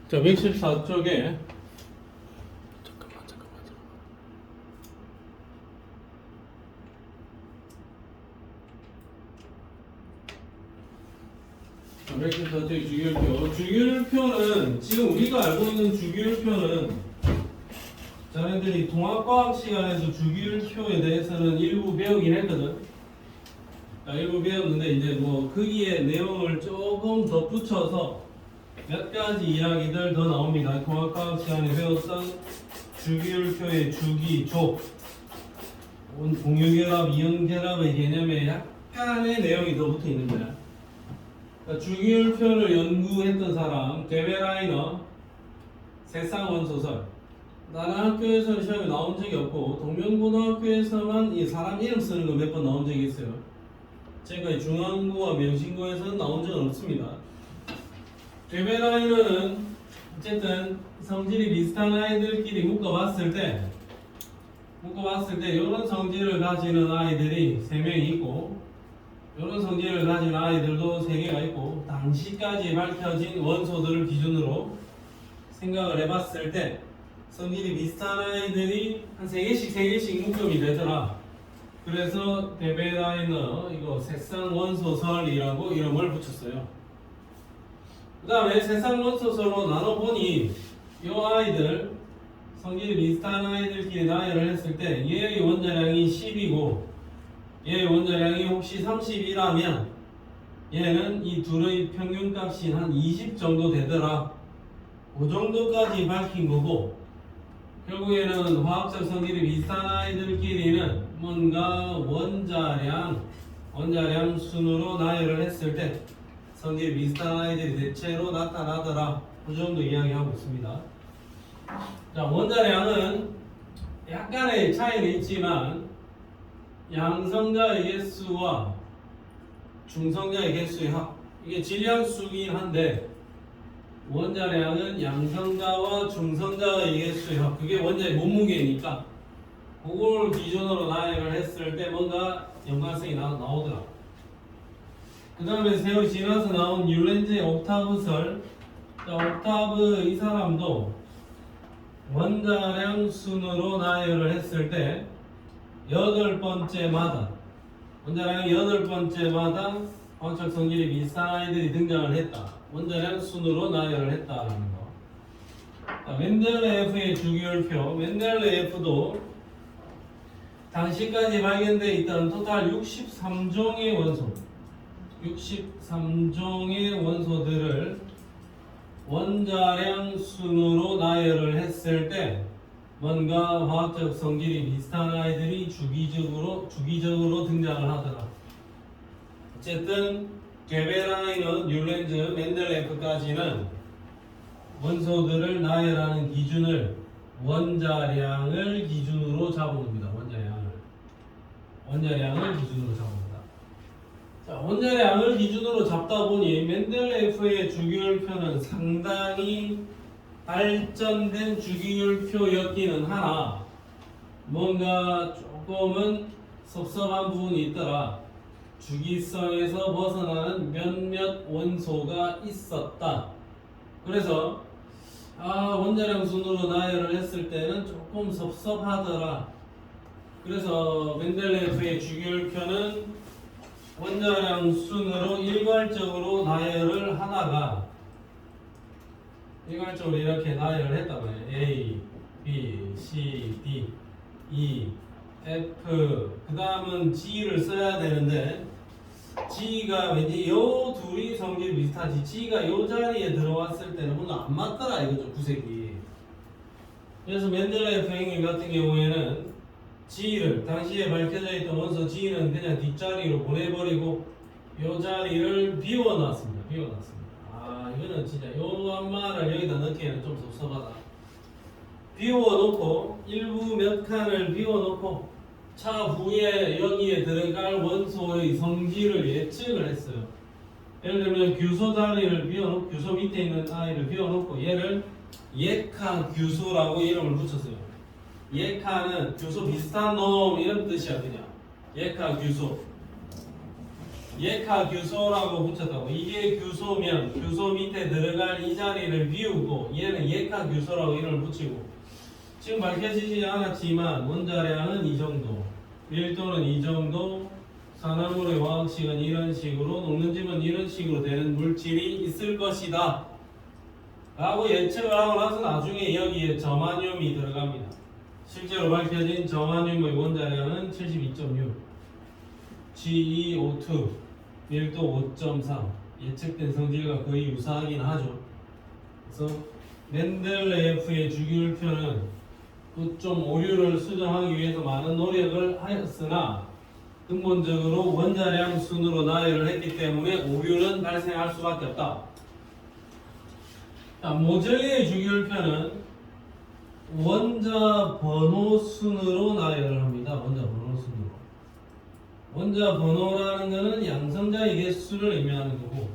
자, 114쪽에 잠깐만. 114쪽의 주기율표. 주기율표는 지금 우리가 알고 있는 주기율표는 자네들이 통합과학 시간에서 주기율표에 대해서는 일부 배우긴 했거든. 일부 배웠는데 이제 뭐 거기에 내용을 조금 덧붙여서 몇 가지 이야기들 더 나옵니다. 통합과학 시간에 배웠던 주기율표의 주기, 조, 공유결합, 이온결합의 개념에 약간의 내용이 더 붙어 있는 거야. 그러니까 주기율표를 연구했던 사람, 데베라이너, 세쌍원소설. 다른 학교에서는 시험에 나온 적이 없고 동명고등학교에서만 이 사람 이름 쓰는 거 몇 번 나온 적이 있어요. 지금까지 중앙고와 명신고에서는 나온 적은 없습니다. 데베라이너는 어쨌든 성질이 비슷한 아이들끼리 묶어봤을 때 이런 성질을 가지는 아이들이 3명이 있고 이런 성질을 가진 아이들도 3개가 있고 당시까지 밝혀진 원소들을 기준으로 생각을 해봤을 때 성질이 비슷한 아이들이 한 3개씩 묶음이 되더라. 그래서 데베라이너 이거 세쌍원소설이라고 이름을 붙였어요. 그 다음에 세쌍원소설로 나눠보니 이 아이들 성질이 비슷한 아이들끼리 나열을 했을 때 얘의 원자량이 10이고 얘의 원자량이 혹시 30이라면 얘는 이 둘의 평균값이 한 20 정도 되더라. 그 정도까지 밝힌 거고 결국에는 화학적 성질이 비슷한 아이들끼리는 뭔가 원자량 순으로 나열을 했을 때 성질이 비슷한 아이들이 대체로 나타나더라. 그 정도 이야기하고 있습니다. 자, 원자량은 약간의 차이는 있지만 양성자의 개수와 중성자의 개수의 합, 이게 질량수이긴 한데 원자량은 양성자와 중성자의 개수의 합, 그게 원자의 몸무게니까 그걸 기준으로 나열을 했을 때 뭔가 연관성이 나오더라. 그 다음에 세월이 지나서 나온 율렌즈의 옥타브설. 옥타브 이 사람도 원자량 순으로 나열을 했을 때 8번째마다 원자량 8번째마다 화학적 성질이 비슷한 아이들이 등장을 했다. 원자량 순으로 나열을 했다라는 거. 멘델레예프의 주기율표. 멘델레예프도 당시까지 발견되어 있던 토탈 63종의 원소들을 원자량 순으로 나열을 했을 때 뭔가 화학적 성질이 비슷한 아이들이 주기적으로 등장을 하더라. 어쨌든 데베라이너, 율렌즈, 멘델레프까지는 원소들을 나열하는 기준을 원자량을 기준으로 잡은 겁니다. 원자량을 기준으로 잡은 겁니다. 자, 원자량을 기준으로 잡다 보니 멘델레프의 주기율표는 상당히 발전된 주기율표였기는 하나 뭔가 조금은 섭섭한 부분이 있더라. 주기성에서 벗어나는 몇몇 원소가 있었다. 그래서 원자량 순으로 나열을 했을 때는 조금 섭섭하더라. 그래서 멘델레프의 주기율표는 원자량 순으로 일괄적으로 나열을 하다가 일괄적으로 이렇게 나열을 했단 말이에요. A, B, C, D, E, F. 그 다음은 G를 써야 되는데 G가 왠지 요 둘이 성질이 비슷하지 G가 요 자리에 들어왔을 때는 뭔가 안 맞더라 이거죠. 구색이. 그래서 멘델레프 행위 같은 경우에는 G를 당시에 밝혀져 있던 원소 G는 그냥 뒷자리로 보내버리고 요 자리를 비워놨습니다. 이거는 진짜 요 한마를 여기다 넣기에는 좀 섭섭하다. 비워놓고 일부 몇 칸을 비워놓고 차후에 여기에 들어갈 원소의 성질을 예측을 했어요. 예를 들면 규소 자리를 비워놓고 규소 밑에 있는 아이를 비워놓고 얘를 예카 규소라고 이름을 붙였어요. 예카는 규소 비슷한 놈 이런 뜻이야. 그냥 예카 규소. 예카 규소라고 붙였다고. 이게 규소면 규소 밑에 들어갈 이 자리를 비우고 얘는 예카 규소라고 이름을 붙이고 지금 밝혀지지 않았지만 원자량은 이 정도, 밀도는 이 정도, 산화물의 화학식은 이런 식으로, 녹는 집은 이런 식으로 되는 물질이 있을 것이다 라고 예측을 하고 나서 나중에 여기에 저마늄이 들어갑니다. 실제로 밝혀진 저마늄의 원자량은 72.6, GeO2, 밀도 5.3, 예측된 성질과 거의 유사하긴 하죠. 그래서 멘델레예프의 주기율표는 좀 오류를 수정하기 위해서 많은 노력을 하였으나 근본적으로 원자량 순으로 나열을 했기 때문에 오류는 발생할 수밖에 없다. 자, 모젤리의 주기율표는 원자 번호 순으로 나열을 합니다. 원자 번호 순으로. 원자 번호라는 것은 양성자의 개수를 의미하는 거고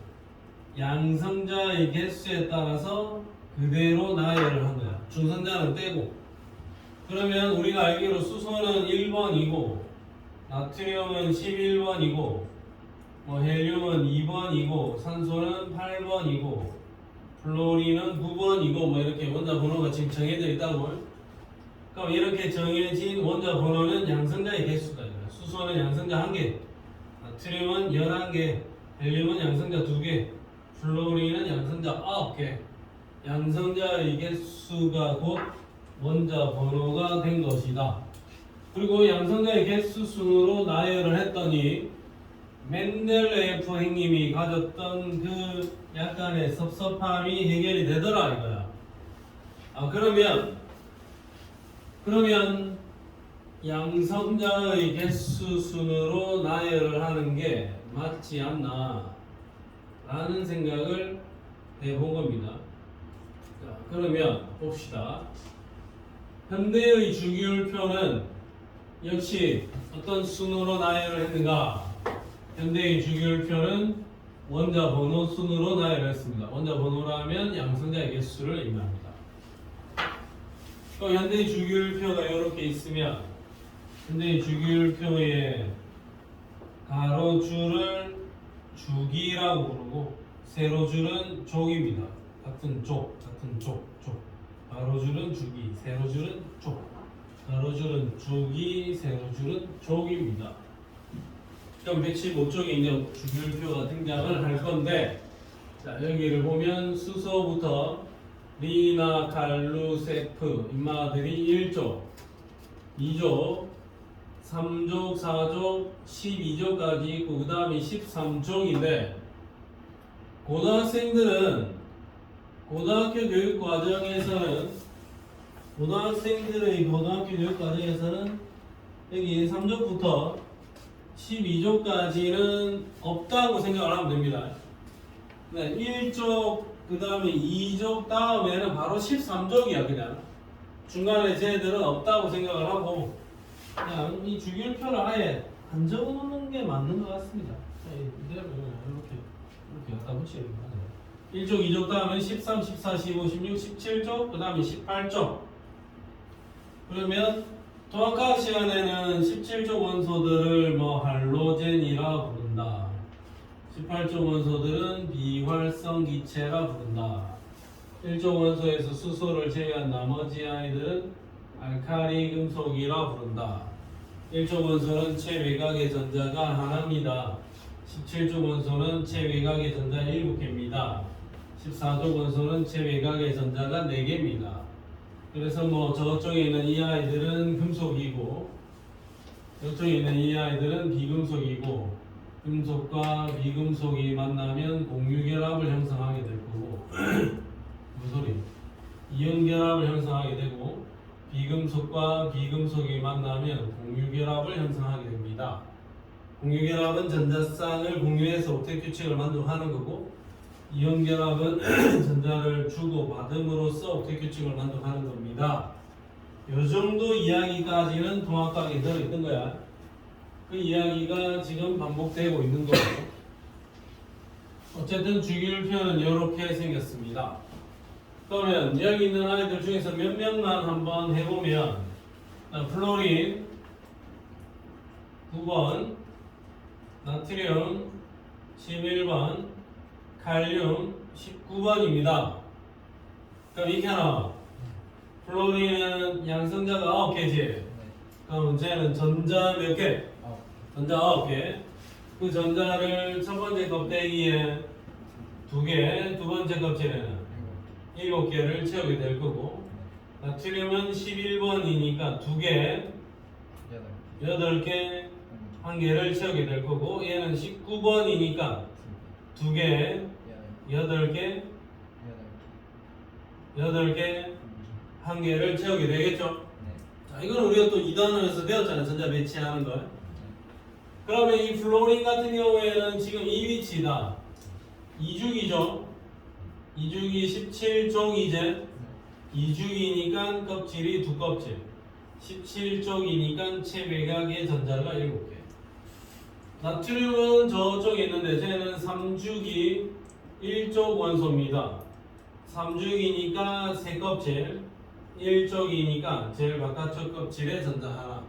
양성자의 개수에 따라서 그대로 나열을 한 거야. 중성자는 떼고. 그러면 우리가 알기로 수소는 1번이고 나트륨은 11번이고 뭐 헬륨은 2번이고 산소는 8번이고 플로린은 9번이고 뭐 이렇게 원자 번호가 지금 정해져 있다고. 그럼 이렇게 정해진 원자 번호는 양성자의 개수다. 수소는 양성자 1개, 나트륨은 11개, 헬륨은 양성자 2개, 플로린은 양성자 9개. 양성자의 개수가 곧 원자 번호가 된 것이다. 그리고 양성자의 개수 순으로 나열을 했더니 멘델레예프 형님이 가졌던 그 약간의 섭섭함이 해결이 되더라 이거야. 그러면 양성자의 개수 순으로 나열을 하는 게 맞지 않나 라는 생각을 해본 겁니다. 자, 그러면 봅시다. 현대의 주기율표는 역시 어떤 순으로 나열을 했는가? 현대의 주기율표는 원자 번호 순으로 나열했습니다. 원자 번호라면 양성자의 개수를 의미합니다. 현대의 주기율표가 이렇게 있으면 현대의 주기율표의 가로줄을 주기라고 부르고 세로줄은 족입니다. 같은 족. 가로줄은 주기, 세로줄은 족. 가로줄은 주기, 세로줄은 족입니다. 그럼 115쪽에 이제 주기율표가 등장을 할 건데, 자, 여기를 보면 수소부터 리나, 칼루, 세프, 인마들이 1족, 2족, 3족, 4족, 12족까지 있고, 그 다음이 13족인데, 고등학생들은 고등학교 교육 과정에서는 여기 3족부터 12족까지는 없다고 생각을 하면 됩니다. 네, 1족, 그 다음에 2족 다음에는 바로 13족이야 그냥. 중간에 쟤들은 없다고 생각을 하고 그냥 이 주기율표를 아예 안 적어놓는 게 맞는 것 같습니다. 이대로 이렇게 갖다 붙이는 거예요. 1족, 2족 다음에 13, 14, 15, 16, 17족, 그 다음에 18족. 그러면 통합과학 시간에는 17족 원소들을 뭐 할로젠이라 부른다. 18족 원소들은 비활성 기체라 부른다. 1족 원소에서 수소를 제외한 나머지 아이들은 알카리 금속이라 부른다. 1족 원소는 최외곽의 전자가 하나입니다. 17족 원소는 최외곽의 전자 7개입니다. 14족 원소는 최외곽의 전자가 4개입니다. 그래서 뭐 저쪽에 있는 이 아이들은 금속이고 저쪽에 있는 이 아이들은 비금속이고 금속과 비금속이 만나면 공유결합을 형성하게 될 거고 무슨 소리? 이온결합을 형성하게 되고 비금속과 비금속이 만나면 공유결합을 형성하게 됩니다. 공유결합은 전자쌍을 공유해서 옥텟 규칙을 만족하는 거고 이온결합은 전자를 주고받음으로써 옥텟 규칙을 만족하는 겁니다. 요 정도 이야기까지는 통합과학에 들어있던 거야. 그 이야기가 지금 반복되고 있는 거고 어쨌든 주기율표는 이렇게 생겼습니다. 그러면 여기 있는 아이들 중에서 몇 명만 한번 해보면 플로린 9번, 나트륨 11번, 칼륨 19번입니다. 그럼 이렇게 나와. 플로린은 양성자가 9개지. 네. 그럼 쟤는 전자 몇 개? 아, 전자 9개. 그 전자를 첫 번째 껍데기에 2개, 두 번째 껍질에는 이거. 7개를 채우게 될 거고, 나트륨은 11번이니까 2개, 여덟. 8개, 1개를 채우게 될 거고, 얘는 19번이니까 2개, 여덟. 8개, 여덟. 8개, 1개를 채우게 되겠죠? 네. 자, 이건 우리가 또 2단원에서 배웠잖아요. 전자 배치하는 거. 그러면 이 플로린 같은 경우에는 지금 이 위치다. 2죽이죠? 2죽이 17쪽이제. 2죽이니까 껍질이 2껍질. 17쪽이니까 체외곽의 전자가 7개. 나트륨은 저쪽에 있는데 쟤는 3죽이 1쪽 원소입니다. 3죽이니까 3껍질. 1쪽이니까 제일 바깥쪽 껍질에 전자 하나.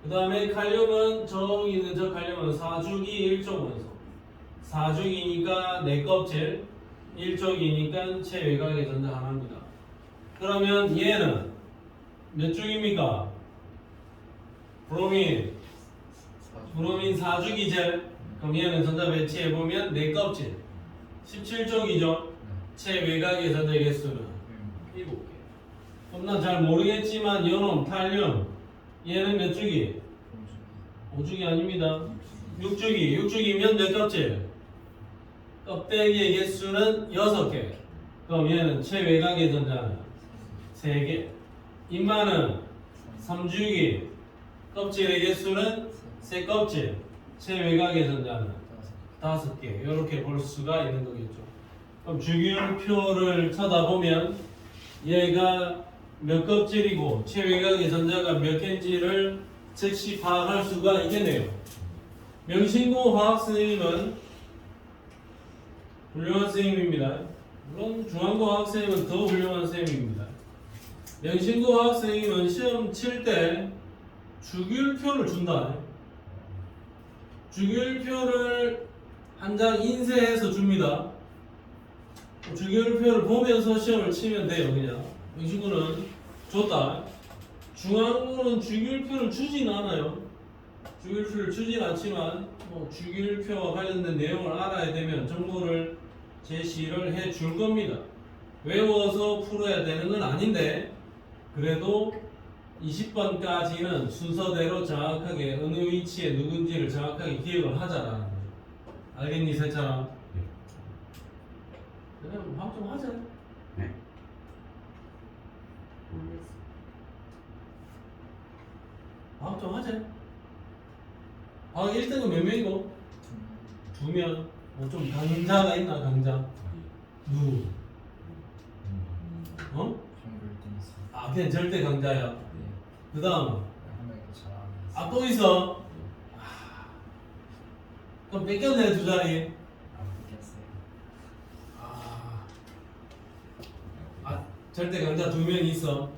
그 다음에 칼륨은 저기 있는 저 칼륨은 4죽이 1쪽 원소. 4죽이니까 4껍질. 1쪽이니까 체외곽의 전자 하나입니다. 그러면 얘는 몇 죽입니까? 브로민 4죽이제. 그럼 얘는 전자 배치해보면 4껍질 17쪽이죠. 체외곽의 전자 개수는 7개. 그럼 난 잘 모르겠지만 연놈 탈륨 얘는 몇 주기? 5주기 아닙니다. 6주기면 몇 껍질? 껍데기의 개수는 6개. 그럼 얘는 체외곽의 전자는 3개. 인마는 3주기. 껍질의 개수는 3껍질. 체외곽의 전자는 5개. 이렇게 볼 수가 있는 거겠죠. 그럼 주기율표를 쳐다보면 얘가 몇 껍질이고 체외곽의 전자가 몇 개인지를 즉시 파악할 수가 있겠네요. 명신고 화학 선생님은 훌륭한 선생님입니다. 물론 중앙고 화학 선생님은 더 훌륭한 선생님입니다. 명신고 화학 선생님은 시험 칠 때 주기율표를 준다. 주기율표를 한 장 인쇄해서 줍니다. 주기율표를 보면서 시험을 치면 돼요. 그냥 명신고는 줬다. 중앙고는 주기율표를 주진 않아요. 주기율표를 주진 않지만 주기율표와 관련된 내용을 알아야 되면 정보를 제시를 해 줄 겁니다. 외워서 풀어야 되는 건 아닌데 그래도 20번까지는 순서대로 정확하게 어느 위치에 누군지를 정확하게 기억을 하자라는 거죠. 알겠니, 세찬아? 그냥 화학 좀 하자. 네. 모르겠어. 화학 좀 하자. 화학 1등은 몇 명이고? 2명. 좀 강자가 있나, 강자? 누구? 어? 아, 그냥 절대 강자야. 그 다음. 아, 또 있어? 그럼 뺏겼네, 두 자리. 절대 강자 2명 있어.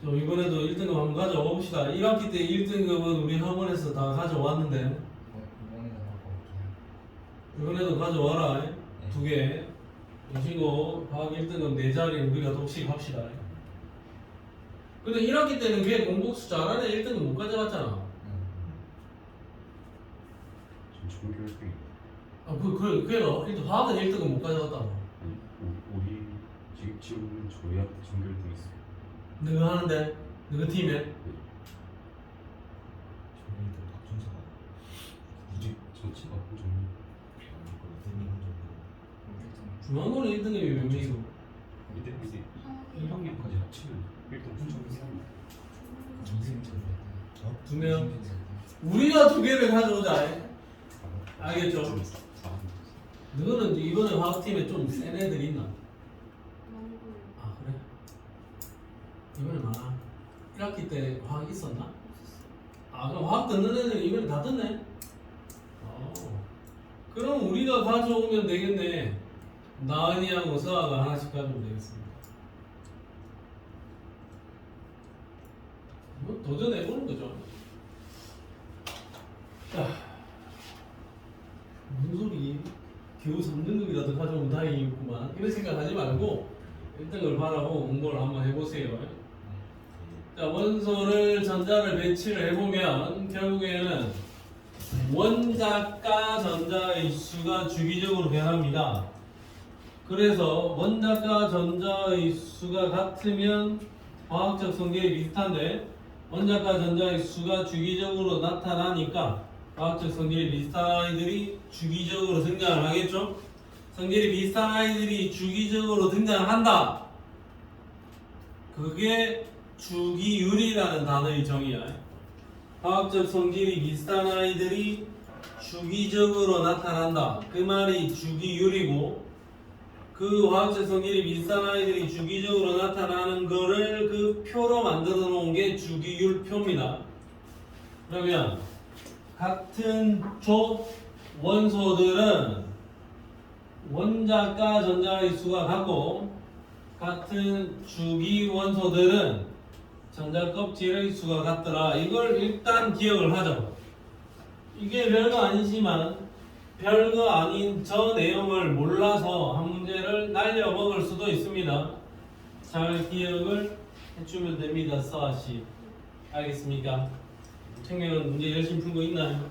좀 이번에도 1등급 한번 가져와 봅시다. 1학기 때 1등급은 우리 학원에서 다 가져왔는데 이번에도 가져와라. 네. 2개. 이 친구 과학 1등급 4자리 우리가 독식합시다. 근데 1학기 때는 걔 공복수 잘하네 1등급 못 가져갔잖아. 전 종교 활동이 걔가 일단 화학은 1등급 못 가져갔다고. 아니 우리 지금 저희 학교 종교 활동 있어요. 너가 하는데? 너가 팀에? 정리들 박준서가 우리 전체가 좀 중앙고는 1등급이 몇 명이고? 이때 1학년까지 합치면 1등 엄청 비쌉니다. 어? 2명? 우리가 2개를 가져오자. 알겠죠? 너는 이번에 화학팀에 좀 센 애들 있나? 아 그래? 이번에 많아. 1학기 때 화학 있었나? 아 그럼 화학 듣는 애들 이번에 다 듣네? 그럼 우리가 가져오면 되겠네. 나은이하고 서아가 하나씩 가져오면 되겠습니다. 뭐 도전해보는 거죠. 자, 무슨 소리? 겨우 3등급이라도 가져오면 다행이구만. 이런 생각하지 말고 1등을 바라고 공부를 한번 해보세요. 자, 원소를 전자를 배치를 해보면 결국에는 원자과 전자의 수가 주기적으로 변합니다. 그래서 원자과 전자의 수가 같으면 화학적 성질이 비슷한데 원자과 전자의 수가 주기적으로 나타나니까 화학적 성질이 비슷한 아이들이 주기적으로 등장을 하겠죠? 성질이 비슷한 아이들이 주기적으로 등장한다. 그게 주기율이라는 단어의 정의야. 화학적 성질이 비슷한 아이들이 주기적으로 나타난다. 그 말이 주기율이고 그 화학적 성질이 비슷한 아이들이 주기적으로 나타나는 거를 그 표로 만들어 놓은 게 주기율표입니다. 그러면 같은 조 원소들은 원자과 전자의 수가 같고 같은 주기 원소들은 전자 껍질의 수가 같더라. 이걸 일단 기억을 하자. 이게 별거 아니지만 별거 아닌 저 내용을 몰라서 한 문제를 날려 먹을 수도 있습니다. 잘 기억을 해주면 됩니다. 서아씨 알겠습니까? 청년은 문제 열심히 풀고 있나요?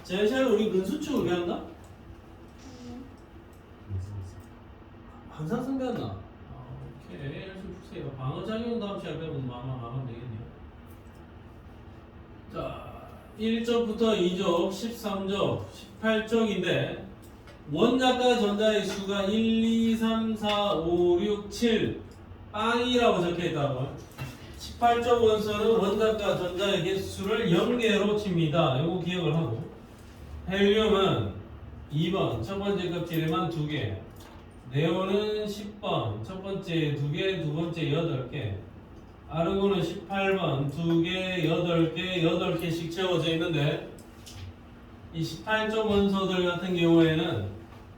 제일 잘 우리 근수축을 배웠나? 항상 배웠나? 오케이 열심히 푸세요. 방어작용 다음 시간에 배우면 마음 되겠네요. 자 1쪽부터 2쪽, 13쪽, 18쪽인데 원자과 전자의 수가 1, 2, 3, 4, 5, 6, 7 빵이라고 적혀있다고. 18쪽 원소는 원자과 전자의 개수를 0개로 칩니다. 이거 기억을 하고 헬륨은 2번 첫 번째 껍질에만 2개, 네온은 10번 첫 번째 2개, 두 번째 8개, 아르곤은 18번 2개, 8개, 8개씩 채워져 있는데 이 18쪽 원소들 같은 경우에는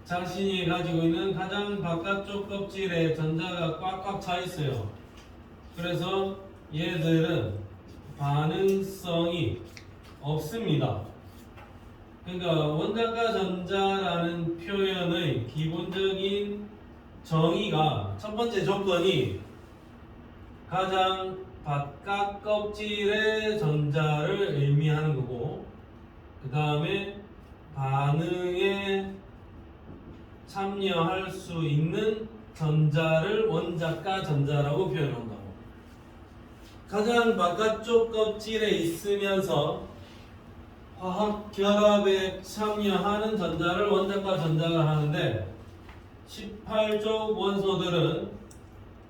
자신이 가지고 있는 가장 바깥쪽 껍질에 전자가 꽉꽉 차 있어요. 그래서 얘들은 반응성이 없습니다. 그러니까 원자과 전자라는 표현의 기본적인 정의가 첫 번째 조건이 가장 바깥 껍질의 전자를 의미하는 거고 그 다음에 반응에 참여할 수 있는 전자를 원자과 전자라고 표현한다고. 가장 바깥쪽 껍질에 있으면서 화학 결합에 참여하는 전자를 원자과 전자가 하는데 18쪽 원소들은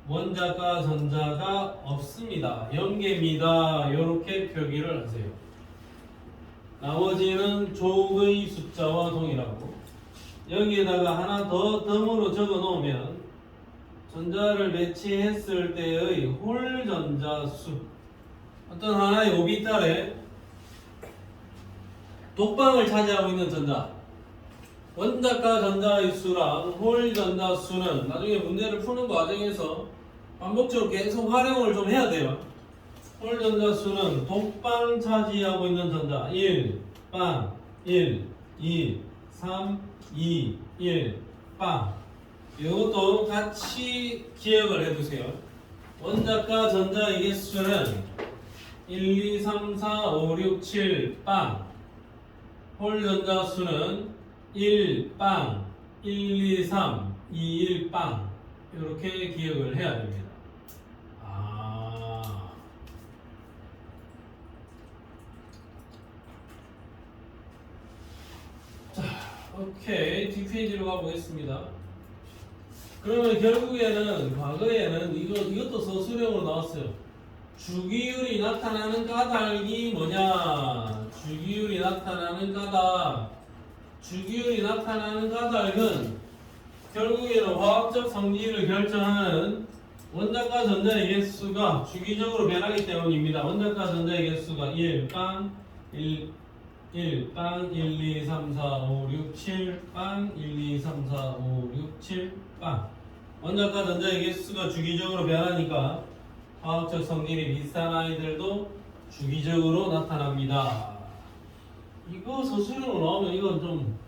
원자과 전자가 없습니다. 0개입니다. 이렇게 표기를 하세요. 나머지는 족의 숫자와 동일하고 여기에다가 하나 더 덤으로 적어 놓으면 전자를 배치했을 때의 홀 전자 수, 어떤 하나의 오비탈에 독방을 차지하고 있는 전자, 원자과 전자의 수랑 홀 전자 수는 나중에 문제를 푸는 과정에서 반복적으로 계속 활용을 좀 해야 돼요. 홀 전자 수는 독방 차지하고 있는 전자 1, 빵, 1, 2, 3, 2, 1, 빵. 이것도 같이 기억을 해두세요. 원자과 전자의 개수는 1, 2, 3, 4, 5, 6, 7, 빵. 홀 전자 수는 1, 빵, 1, 2, 3, 2, 1, 빵. 이렇게 기억을 해야 됩니다. 자, 오케이. 뒷페이지로 가보겠습니다. 그러면 결국에는 과거에는 이것도 서술형으로 나왔어요. 주기율이 나타나는 까닭이 뭐냐? 주기율이 나타나는 까닭. 주기율이 나타나는 까닭은 결국에는 화학적 성질을 결정하는 원자과 전자의 개수가 주기적으로 변하기 때문입니다. 원자과 전자의 개수가 1, 빵, 1, 빵, 1, 2, 3, 4, 5, 6, 7, 빵, 1, 2, 3, 4, 5, 6, 7, 빵. 원자과 전자의 개수가 주기적으로 변하니까 화학적 성질이 비슷한 아이들도 주기적으로 나타납니다. 이거 서술형으로 나오면 이건 좀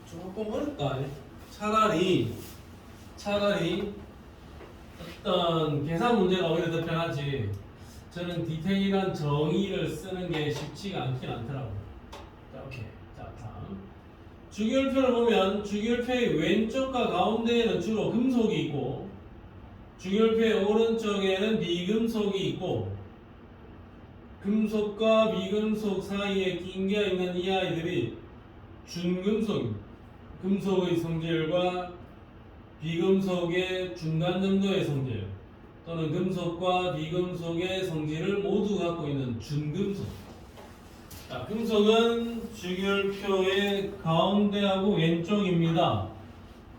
조금 어렵다. 차라리 어떤 계산 문제가 오히려 더 편하지. 저는 디테일한 정의를 쓰는 게 쉽지가 않긴 않더라고. 자, 오케이. 자, 다음. 주기율표를 보면 주기율표의 왼쪽과 가운데에는 주로 금속이 있고 주기율표의 오른쪽에는 비금속이 있고 금속과 비금속 사이에 낀겨 있는 이 아이들이 준금속입니다. 금속의 성질과 비금속의 중간 정도의 성질 또는 금속과 비금속의 성질을 모두 갖고 있는 준금속. 자, 금속은 주기율표의 가운데하고 왼쪽입니다.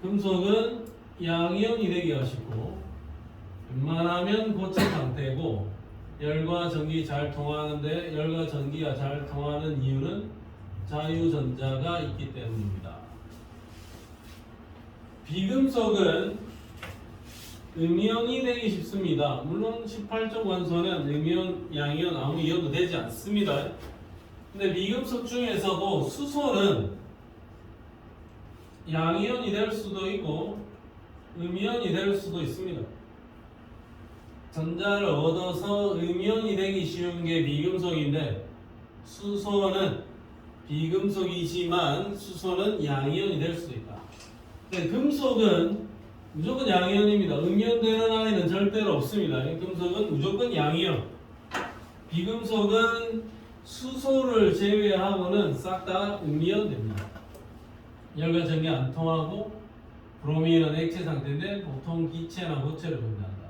금속은 양이온이 되기가 쉽고 웬만하면 고체 상태고 열과 전기 잘 통하는데 열과 전기가 잘 통하는 이유는 자유전자가 있기 때문입니다. 비금속은 음이온이 되기 쉽습니다. 물론 18쪽 원소는 음이온, 양이온 아무 이온도 되지 않습니다. 근데 비금속 중에서도 수소는 양이온이 될 수도 있고 음이온이 될 수도 있습니다. 전자를 얻어서 음이온이 되기 쉬운 게 비금속인데 수소는 비금속이지만 수소는 양이온이 될 수도 있다. 근데 금속은 무조건 양이온입니다. 음이온 되는 아이는 절대로 없습니다. 금속은 무조건 양이온. 비금속은 수소를 제외하고는 싹 다 음이온 됩니다. 열과 전기 안 통하고 브로미인은 액체 상태인데 보통 기체나 고체를 존재한다.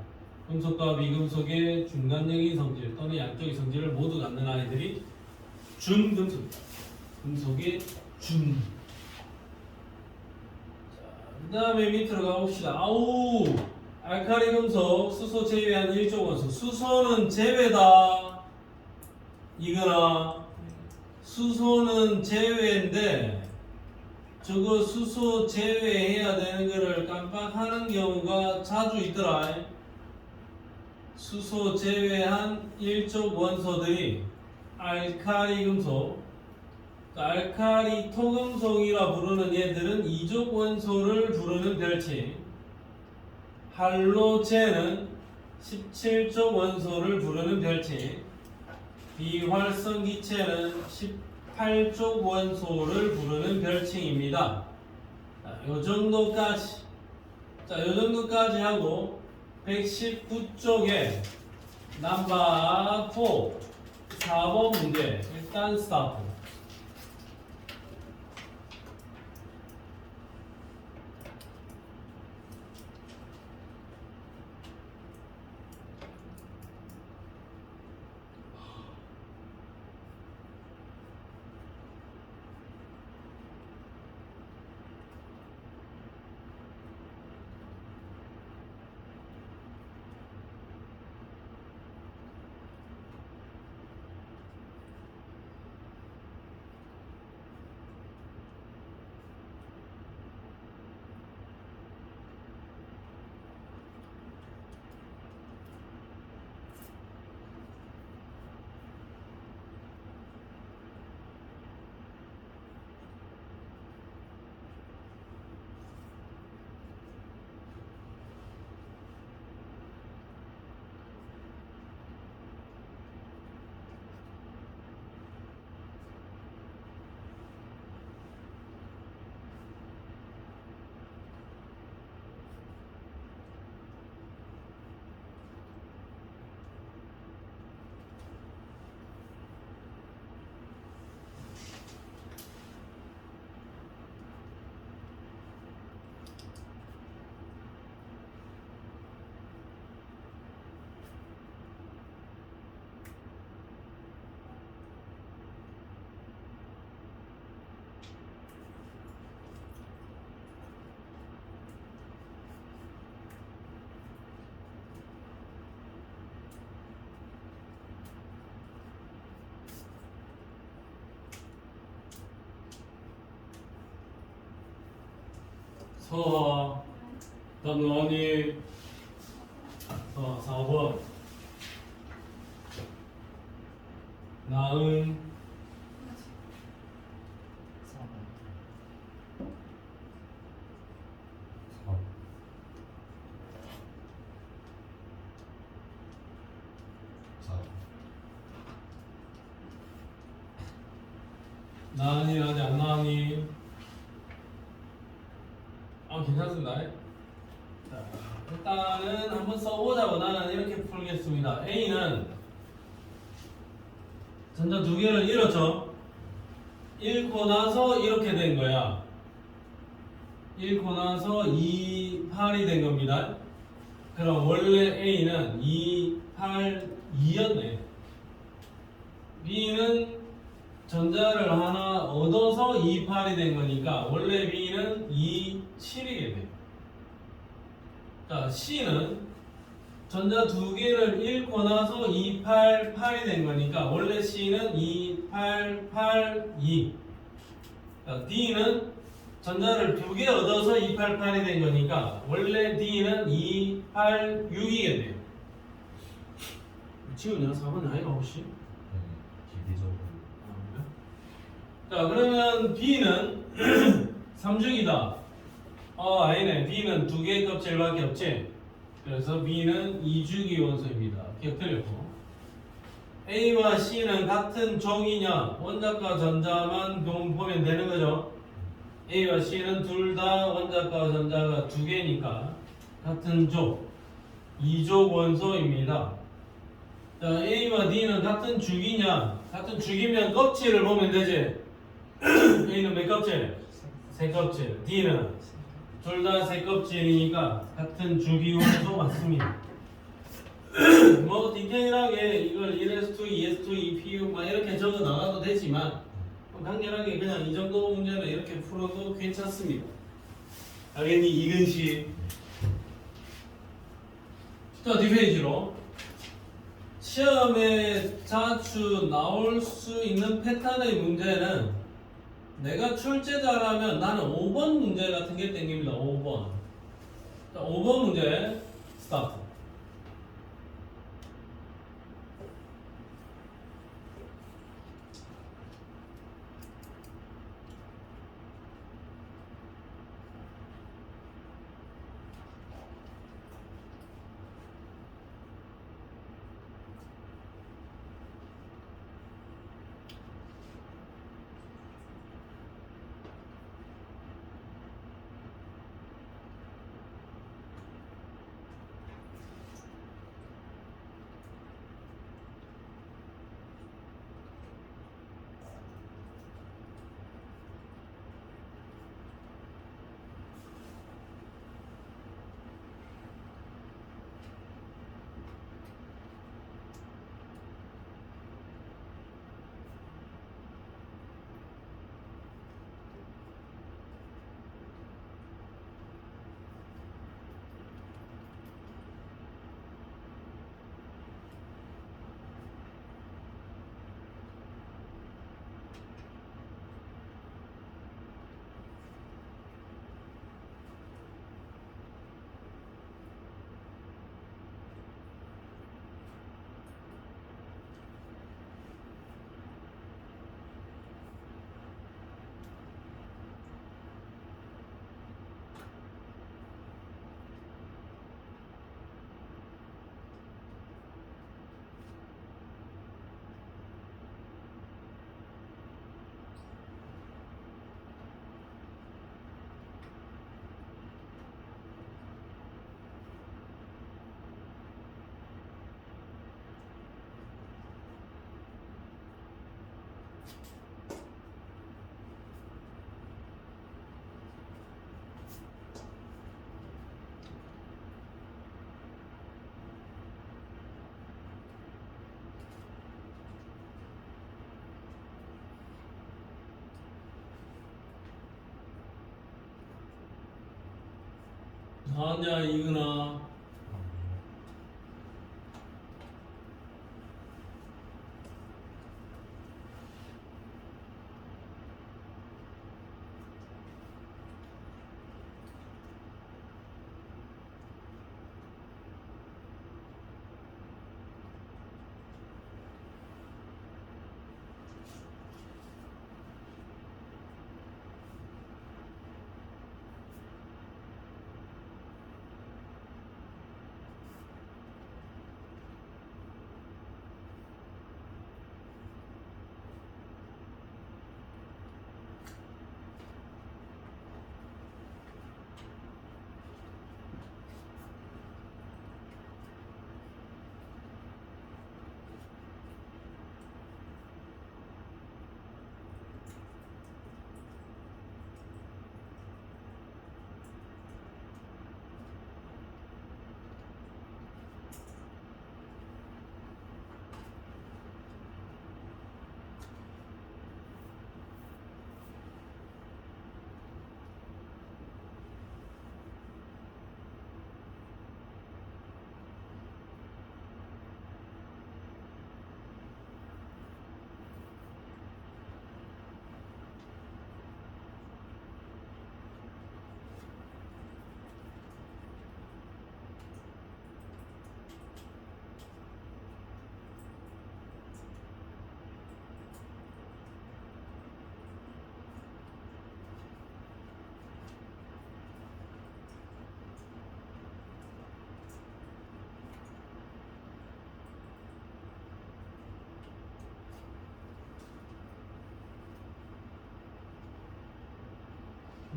금속과 비금속의 중간적인 성질 또는 양쪽의 성질을 모두 갖는 아이들이 준금속입니다. 금속의 준. 그 다음에 밑으로 가봅시다. 아우! 알카리 금속, 수소 제외한 일조 원소. 수소는 제외다. 이거나 수소는 제외인데 저거 수소 제외해야 되는 거를 깜빡하는 경우가 자주 있더라. 수소 제외한 일족 원소들이 알카리 금속, 알카리 토금속이라 부르는 얘들은 이족 원소를 부르는 별칭, 할로제는 17족 원소를 부르는 별칭, 비활성 기체는 18족 원소를 부르는 별칭입니다. 자, 요 정도까지. 자, 요 정도까지 하고 119쪽에 넘버 4 4번 문제 일단 스타트. 서하 담론이 4번 나은 나은이 아직 안 나왔니? 아 괜찮습니다. 자, 일단은 한번 써보자고. 나는 이렇게 풀겠습니다. A는 전자 두 개를 잃었죠. 잃고 나서 이렇게 된 거야. 잃고 나서 2, 8이 된 겁니다. 그럼 원래 A는 2, 8, 2였네. B는 전자를 하나 얻어서 2, 8이 된 거니까 원래 B는 2, 7이게 돼. 자, C는 전자 두 개를 잃고 나서 2, 8, 8이 된 거니까 원래 C는 2, 8, 8, 2. 자, D는 전자를 두 개 얻어서 2, 8, 8이 된 거니까 원래 D는 2, 8, 6이게 돼요. 지훈이랑 4번 아이가 혹시? 네, 기대적으로. 자, 그러면 B는 3죽이다. 아니네. B는 두 개의 껍질밖에 없지. 그래서 B는 2주기 원소입니다. 기억 틀렸고. A와 C는 같은 종이냐? 원자과 전자만 보면 되는 거죠. A와 C는 둘 다 원자과 전자가 두 개니까 같은 족, 2족 원소입니다. 자, A와 D는 같은 주기냐? 같은 주기면 껍질을 보면 되지. A는 몇 껍질? 세 껍질. D는 둘 다 세 껍질이니까 같은 주기 원소 맞습니다. 뭐 디테일하게 이걸 1s2, 2s2, 2pu 막 이렇게 적어 나가도 되지만 간결하게 그냥 이 정도 문제는 이렇게 풀어도 괜찮습니다. 알겠니? 이근식. 자, 뒷페이지로 시험에 자주 나올 수 있는 패턴의 문제는 내가 출제자라면 나는 5번 문제 같은 게 땡깁니다. 5번. 자, 5번 문제 스타트. 나왔냐 이근아?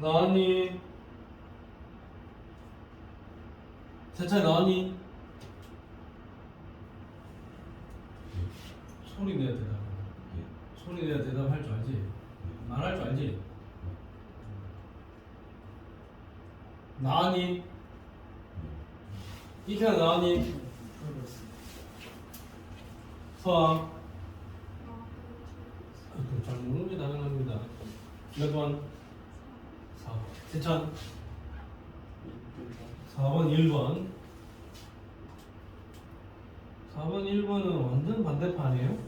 나왔니? 세찬이 나왔니? 소리 내야 대답. 소리 내야 대답할 줄 알지? 말할 줄 알지? 나왔니? 이태양 나왔니? 서아 잘 모르는 게 당연합니다. 몇 번? 4번. 세찬 4번 1번 4번 1번은 완전 반대판이에요.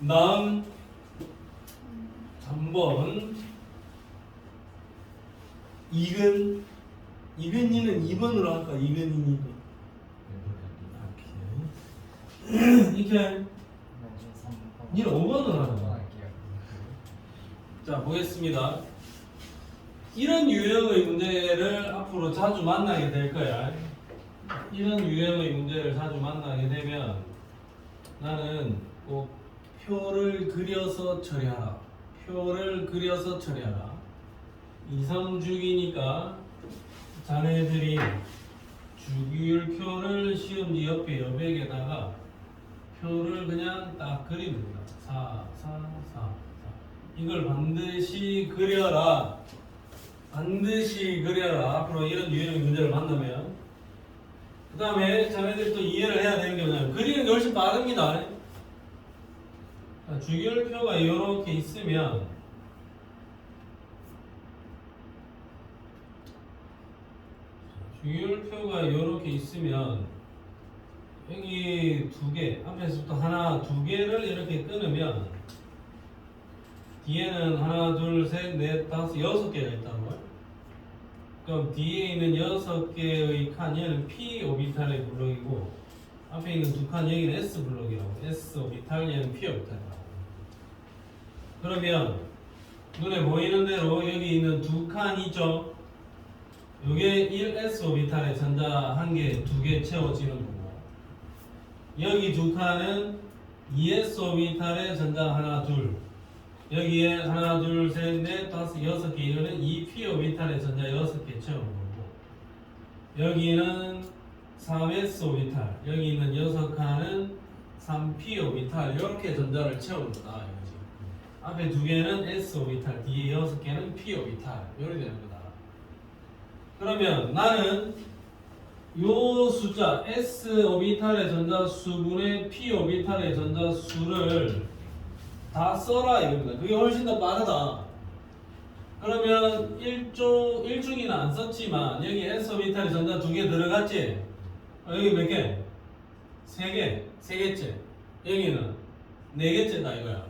다음 3번 이근이는 2번으로 할까? 이근이니까 이렇게 니는 5번으로 하는 자 보겠습니다. 이런 유형의 문제를 앞으로 자주 만나게 될 거야. 이런 유형의 문제를 자주 만나게 되면 나는 꼭 표를 그려서 처리하라. 표를 그려서 처리하라. 이성주기니까 자네들이 주기율표를 시험지 옆에 여백에다가 표를 그냥 딱 그리면 됩니다. 4, 4, 4, 4. 이걸 반드시 그려라. 반드시 그려라. 앞으로 이런 유형의 문제를 만나면. 그 다음에 자네들이 또 이해를 해야 되는 게 뭐냐면 그리는 게 훨씬 빠릅니다. 주기율표가 이렇게 있으면 주기율표가 이렇게 있으면 여기 두 개, 앞에서부터 하나, 두 개를 이렇게 끊으면 뒤에는 하나, 둘, 셋, 넷, 다섯, 6개가 있다는 거예요. 그럼 뒤에 있는 6개의 칸, 얘는 P 오비탈의 블록이고 앞에 있는 두 칸, 여기는 S 블록이라고. S 오비탈, 얘는 P 오비탈이라고. 그러면 눈에 보이는 대로 여기 있는 두 칸 있죠? 요게 1S 오비탈의 전자 한 개, 두 개 채워지는 거고 여기 두 칸은 2S 오비탈의 전자 하나, 둘 여기에 하나, 둘, 셋, 넷, 다섯, 6개 이거는 2P 오비탈의 전자 6개 채우는 거고 여기는 3S 오비탈 여기 있는 6칸은 3P 오비탈 이렇게 전자를 채우는 거다 이거지. 앞에 두 개는 S 오비탈 뒤에 6개는 P 오비탈 이렇게 되는 거다. 그러면 나는 요 숫자 S 오비탈의 전자 수분의 P 오비탈의 전자 수를 다 써라 이겁니다. 그게 훨씬 더 빠르다. 그러면 1중이는 안 썼지만 여기 S 오비탈의 전자 두 개 들어갔지? 여기 몇 개? 3개. 3개째. 여기는 4개째다 이거야.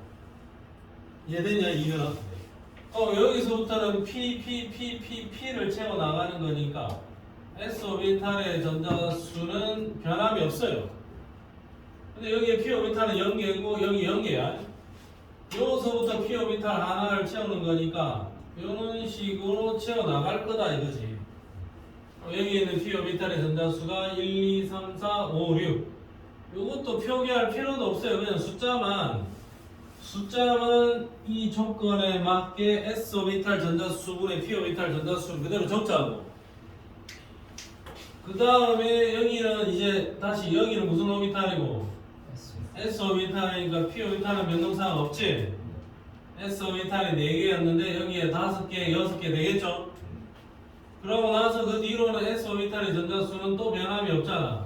이해되냐 이거는? 여기서부터는 P를 채워 나가는 거니까 S 오비탈의 전자 수는 변함이 없어요. 근데 여기에 P 오비탈은 0개고 여기 0개야. 여기서부터 P 오비탈 하나를 채우는 거니까 이런 식으로 채워 나갈 거다 이거지. 여기 있는 P 오비탈의 전자 수가 1, 2, 3, 4, 5, 6. 이것도 표기할 필요도 없어요. 그냥 숫자만 이 조건에 맞게 S 오비탈 전자 수분의 P 오비탈 전자 수를 그대로 적자고 그 다음에 여기는 이제 다시 여기는 무슨 오비탈이고 S 오비탈이니까 P 오비탈은 변동사항 없지. S 오비탈이 4개였는데 여기에 5개, 6개 되겠죠. 그러고 나서 그 뒤로는 S 오비탈의 전자 수는 또 변함이 없잖아.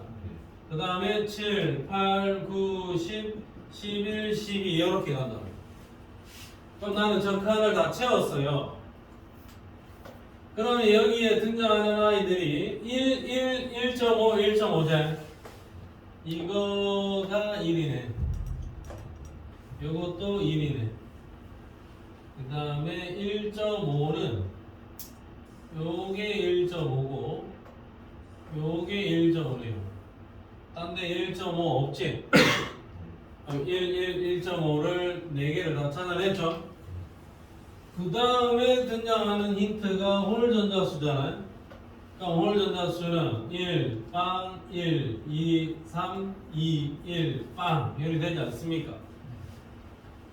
그 다음에 7, 8, 9, 10, 11, 12 이렇게 간다. 그럼 나는 저 칸을 다 채웠어요. 그러면 여기에 등장하는 아이들이 1.5, 1.5제 이거가 1이네. 요것도 1이네. 그 다음에 1.5는 요게 1.5고 요게 1.5네요. 딴 데 1.5 없지? 1.5를 4개를 다 찾아냈죠? 그 다음에 등장하는 힌트가 홀 전자수잖아요. 그러니까 홀 전자수는 1, 빵, 1, 2, 3, 2, 1, 빵 이렇게 되지 않습니까?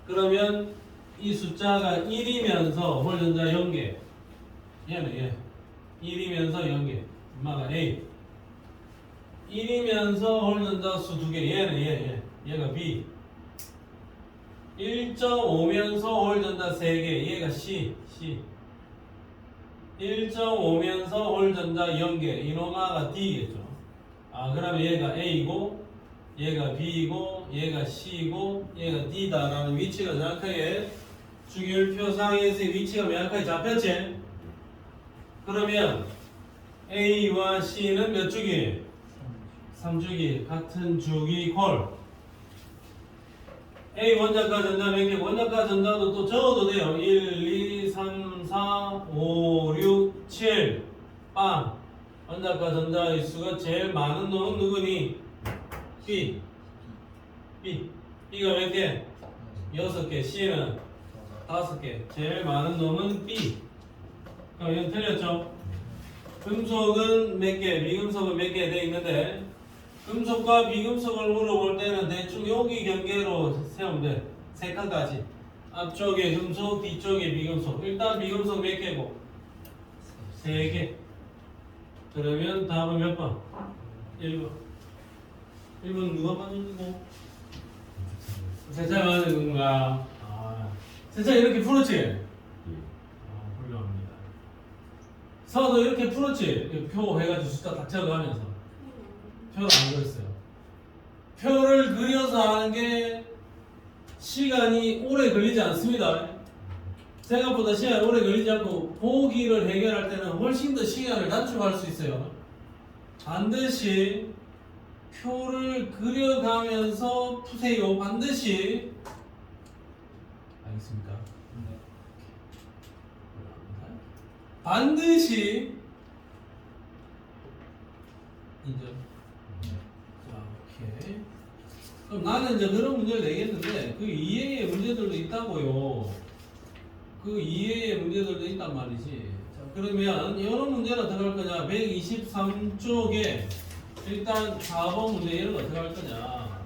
그러면 이 숫자가 1이면서 홀 전자 0개 얘는 얘 1이면서 0개 엄마가 A 1이면서 홀전자수 2개 얘는 얘가 B 1.5면서 홀전자 3개 얘가 C 1.5면서 홀전자 0개 이노마가 D겠죠. 아 그러면 얘가 A고 얘가 B고 얘가 C고 얘가 D다라는 위치가 정확하게 주기율표상에서의 위치가 명확하게 잡혔지. 그러면 A와 C는 몇 주기? 3주기 같은 주기 콜. A 원자과 전자 몇 개? 원자과 전자도 또 적어도 돼요. 1, 2, 3, 4, 5, 6, 7 빵. 원자과 전자의 수가 제일 많은 놈은 누구니? B. B가 몇 개? 6개. C는 5개. 제일 많은 놈은 B. 그럼 이건 틀렸죠? 금속은 몇 개? 미금속은 몇 개 돼 있는데 금속과 비금속을 물어볼 때는 대충 여기 경계로 세우면 돼. 세 칸까지. 앞쪽에 금속, 뒤쪽에 비금속. 일단 비금속 몇 개고? 3개. 그러면 답은 몇 번? 1번. 1번 누가 맞는 거고? 세차 맞는 건가? 아, 세차 이렇게 풀었지? 예. 훌륭합니다. 서도 이렇게 풀었지? 표 해가지고 숫자 딱 적어가면서. 표를 안 그렸어요. 표를 그려서 하는 게 시간이 오래 걸리지 않습니다. 생각보다 시간이 오래 걸리지 않고 보기를 해결할 때는 훨씬 더 시간을 단축할 수 있어요. 반드시 표를 그려가면서 푸세요. 반드시. 알겠습니까? 반드시 인정. 자, 오케이. 그럼 나는 이제 그런 문제를 내겠는데 그 이해의 문제들도 있다고요. 그 이해의 문제들도 있단 말이지. 자, 그러면 이런 문제는 어떻게 할 거냐? 123쪽에 일단 4번 문제 이런 거 어떻게 할 거냐?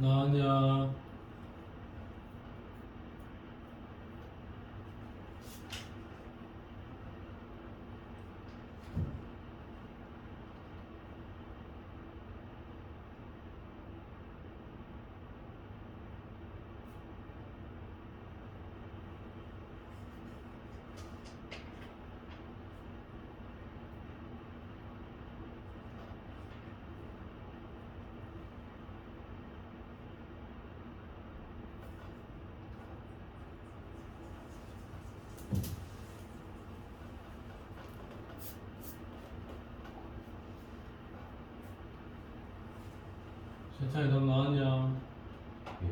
나냐? 세찬이 답 나왔냐? 예.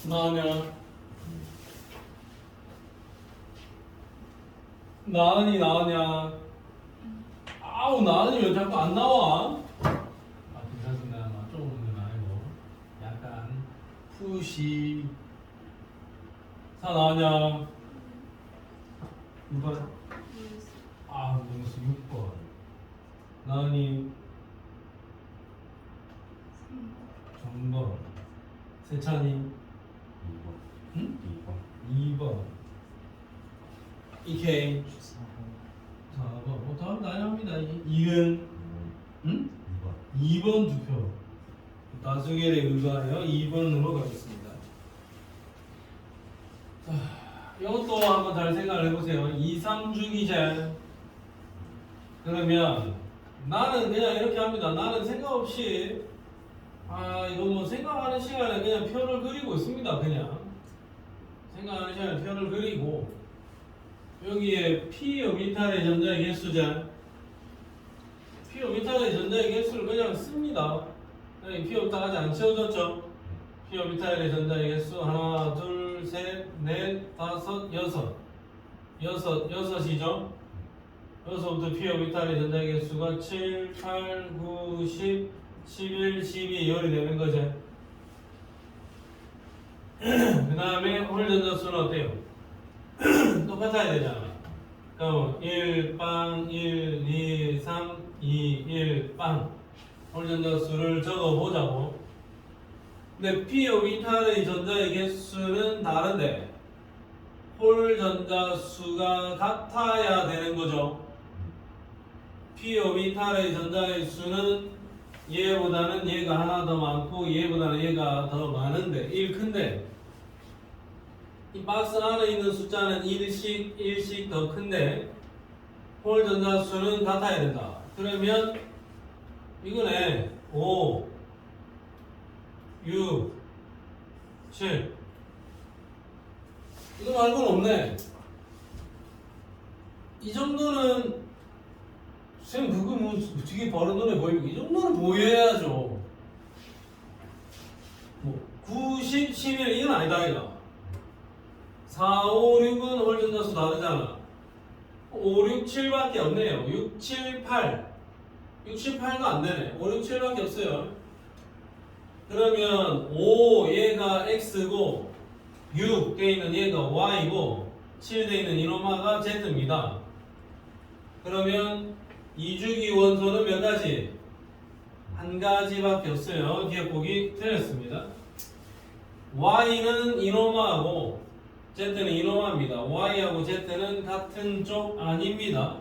나오냐? 나은이 나오냐? 아우 나은이 왜 자꾸 안 나와? 아 괜찮습니다. 조금 건 아니고 약간 푸시. 사 나오냐? 6번. 아 무슨 6번. 나은이 정번. 세찬이 2번. 응? 2번. 2번. 이케이 4번. 다음 나야합니다. 이은 응? 2번 두 표. 나중에를 의거하여 2번으로 가겠습니다. 자, 이것도 한번 잘 생각을 해보세요. 2, 3중이제. 그러면 나는 그냥 이렇게 합니다. 나는 생각 없이 이거 뭐 생각하는 시간에 그냥 표를 그리고 있습니다. 그냥 생각하는 시간에 표를 그리고 여기에 P 오비탈의 전자의 개수죠. P 오비탈의 전자의 개수를 그냥 씁니다. P 오비탈까지 안 채워졌죠? P 오비탈의 전자의 개수 하나, 둘, 셋, 넷, 다섯, 여섯이죠? 여기서부터 P 오비탈의 전자의 개수가 7, 8, 9, 10, 11, 12, 열이 되는 거죠. 그 다음에 홀 전자수는 어때요? 똑같아야 되잖아. 그럼 1, 빵, 1, 2, 3, 2, 1, 빵. 홀 전자수를 적어보자고. 근데 P 오비탈의 전자의 개수는 다른데 홀 전자수가 같아야 되는 거죠. P 오비탈의 전자의 수는 얘보다는 얘가 하나 더 많고 얘보다는 얘가 더 많은데 1 큰데 이 박스 안에 있는 숫자는 1씩 더 큰데 홀 전자수는 같아야 된다. 그러면 이거네. 5 6 7 이거 말고는 없네. 이 정도는 쌤 그거 뭐 되게 바로 눈에 보이고 이 정도는 보여야죠. 뭐 90, 11 이건 아니다 이거. 4, 5, 6은 홀 전자수 다르잖아. 5, 6, 7밖에 없네요. 6, 7, 8 6, 7, 8가 안 되네. 5, 6, 7밖에 없어요. 그러면 5 얘가 x고 6 돼 있는 얘가 y고 7 돼 있는 이놈아가 z입니다. 그러면 2주기 원소는 몇 가지? 한 가지밖에 없어요. 기억보기 틀렸습니다. y는 이놈아하고 z는 이놈아입니다. y하고 z는 같은 쪽 아닙니다.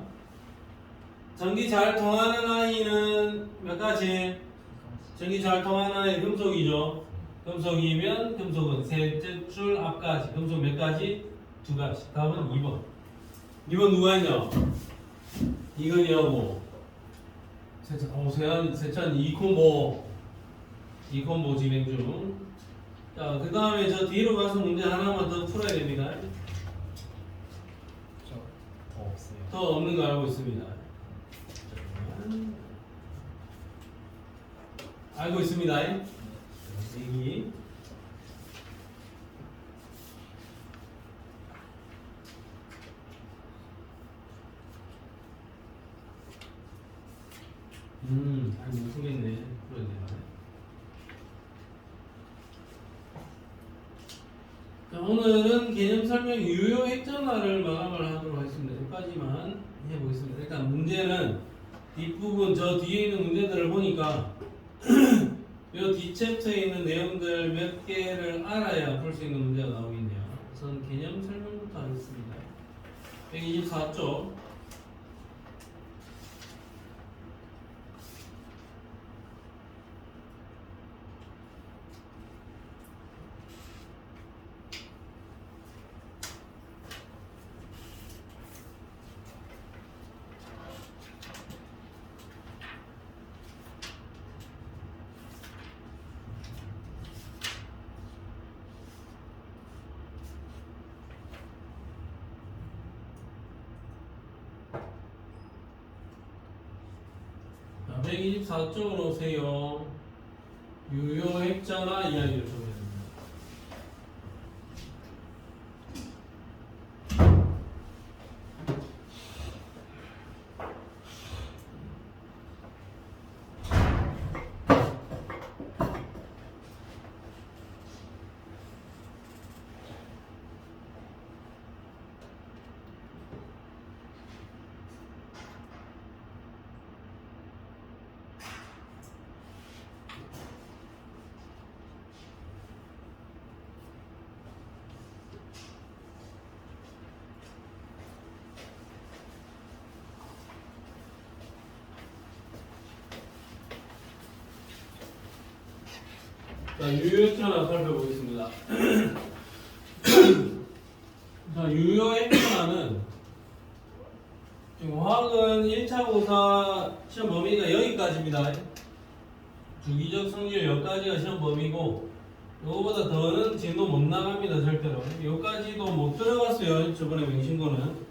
전기 잘 통하는 아이는 몇 가지? 전기 잘 통하는 아이 금속이죠. 금속이면 금속은 셋째 줄 앞까지. 금속 몇 가지? 두 가지. 답은 2번. 2번 누가 했냐? 이건이하고 세찬 2콤보 진행 중. 자, 그 다음에 저 뒤로 가서 문제 하나만 더 풀어야 됩니다. 저 더 없어요. 더 없는 거 알고 있습니다. 알고 있습니다. 여기 아니 못 쓰겠네. 풀어야 되나? 자, 오늘은 개념 설명 유효 핵전화를 마감을 하도록 하겠습니다. 여기까지만 해보겠습니다. 일단 문제는 뒷부분 저 뒤에 있는 문제들을 보니까 이 뒷챕터에 있는 내용들 몇 개를 알아야 풀 수 있는 문제가 나오겠네요. 우선 개념 설명부터 하겠습니다. 124쪽. 자, 124쪽으로 오세요. 유효 핵전화 이야기를 좀 해줍니다. 자, 유효액전화 살펴보겠습니다. 자, 유효액전화는 지금 화학은 1차 고사 시험 범위가 여기까지입니다. 주기적 성질 여기까지가 시험 범위고 이거보다 더는 진도 못 나갑니다. 절대로. 여기까지도 못 들어갔어요. 저번에 맹신거는.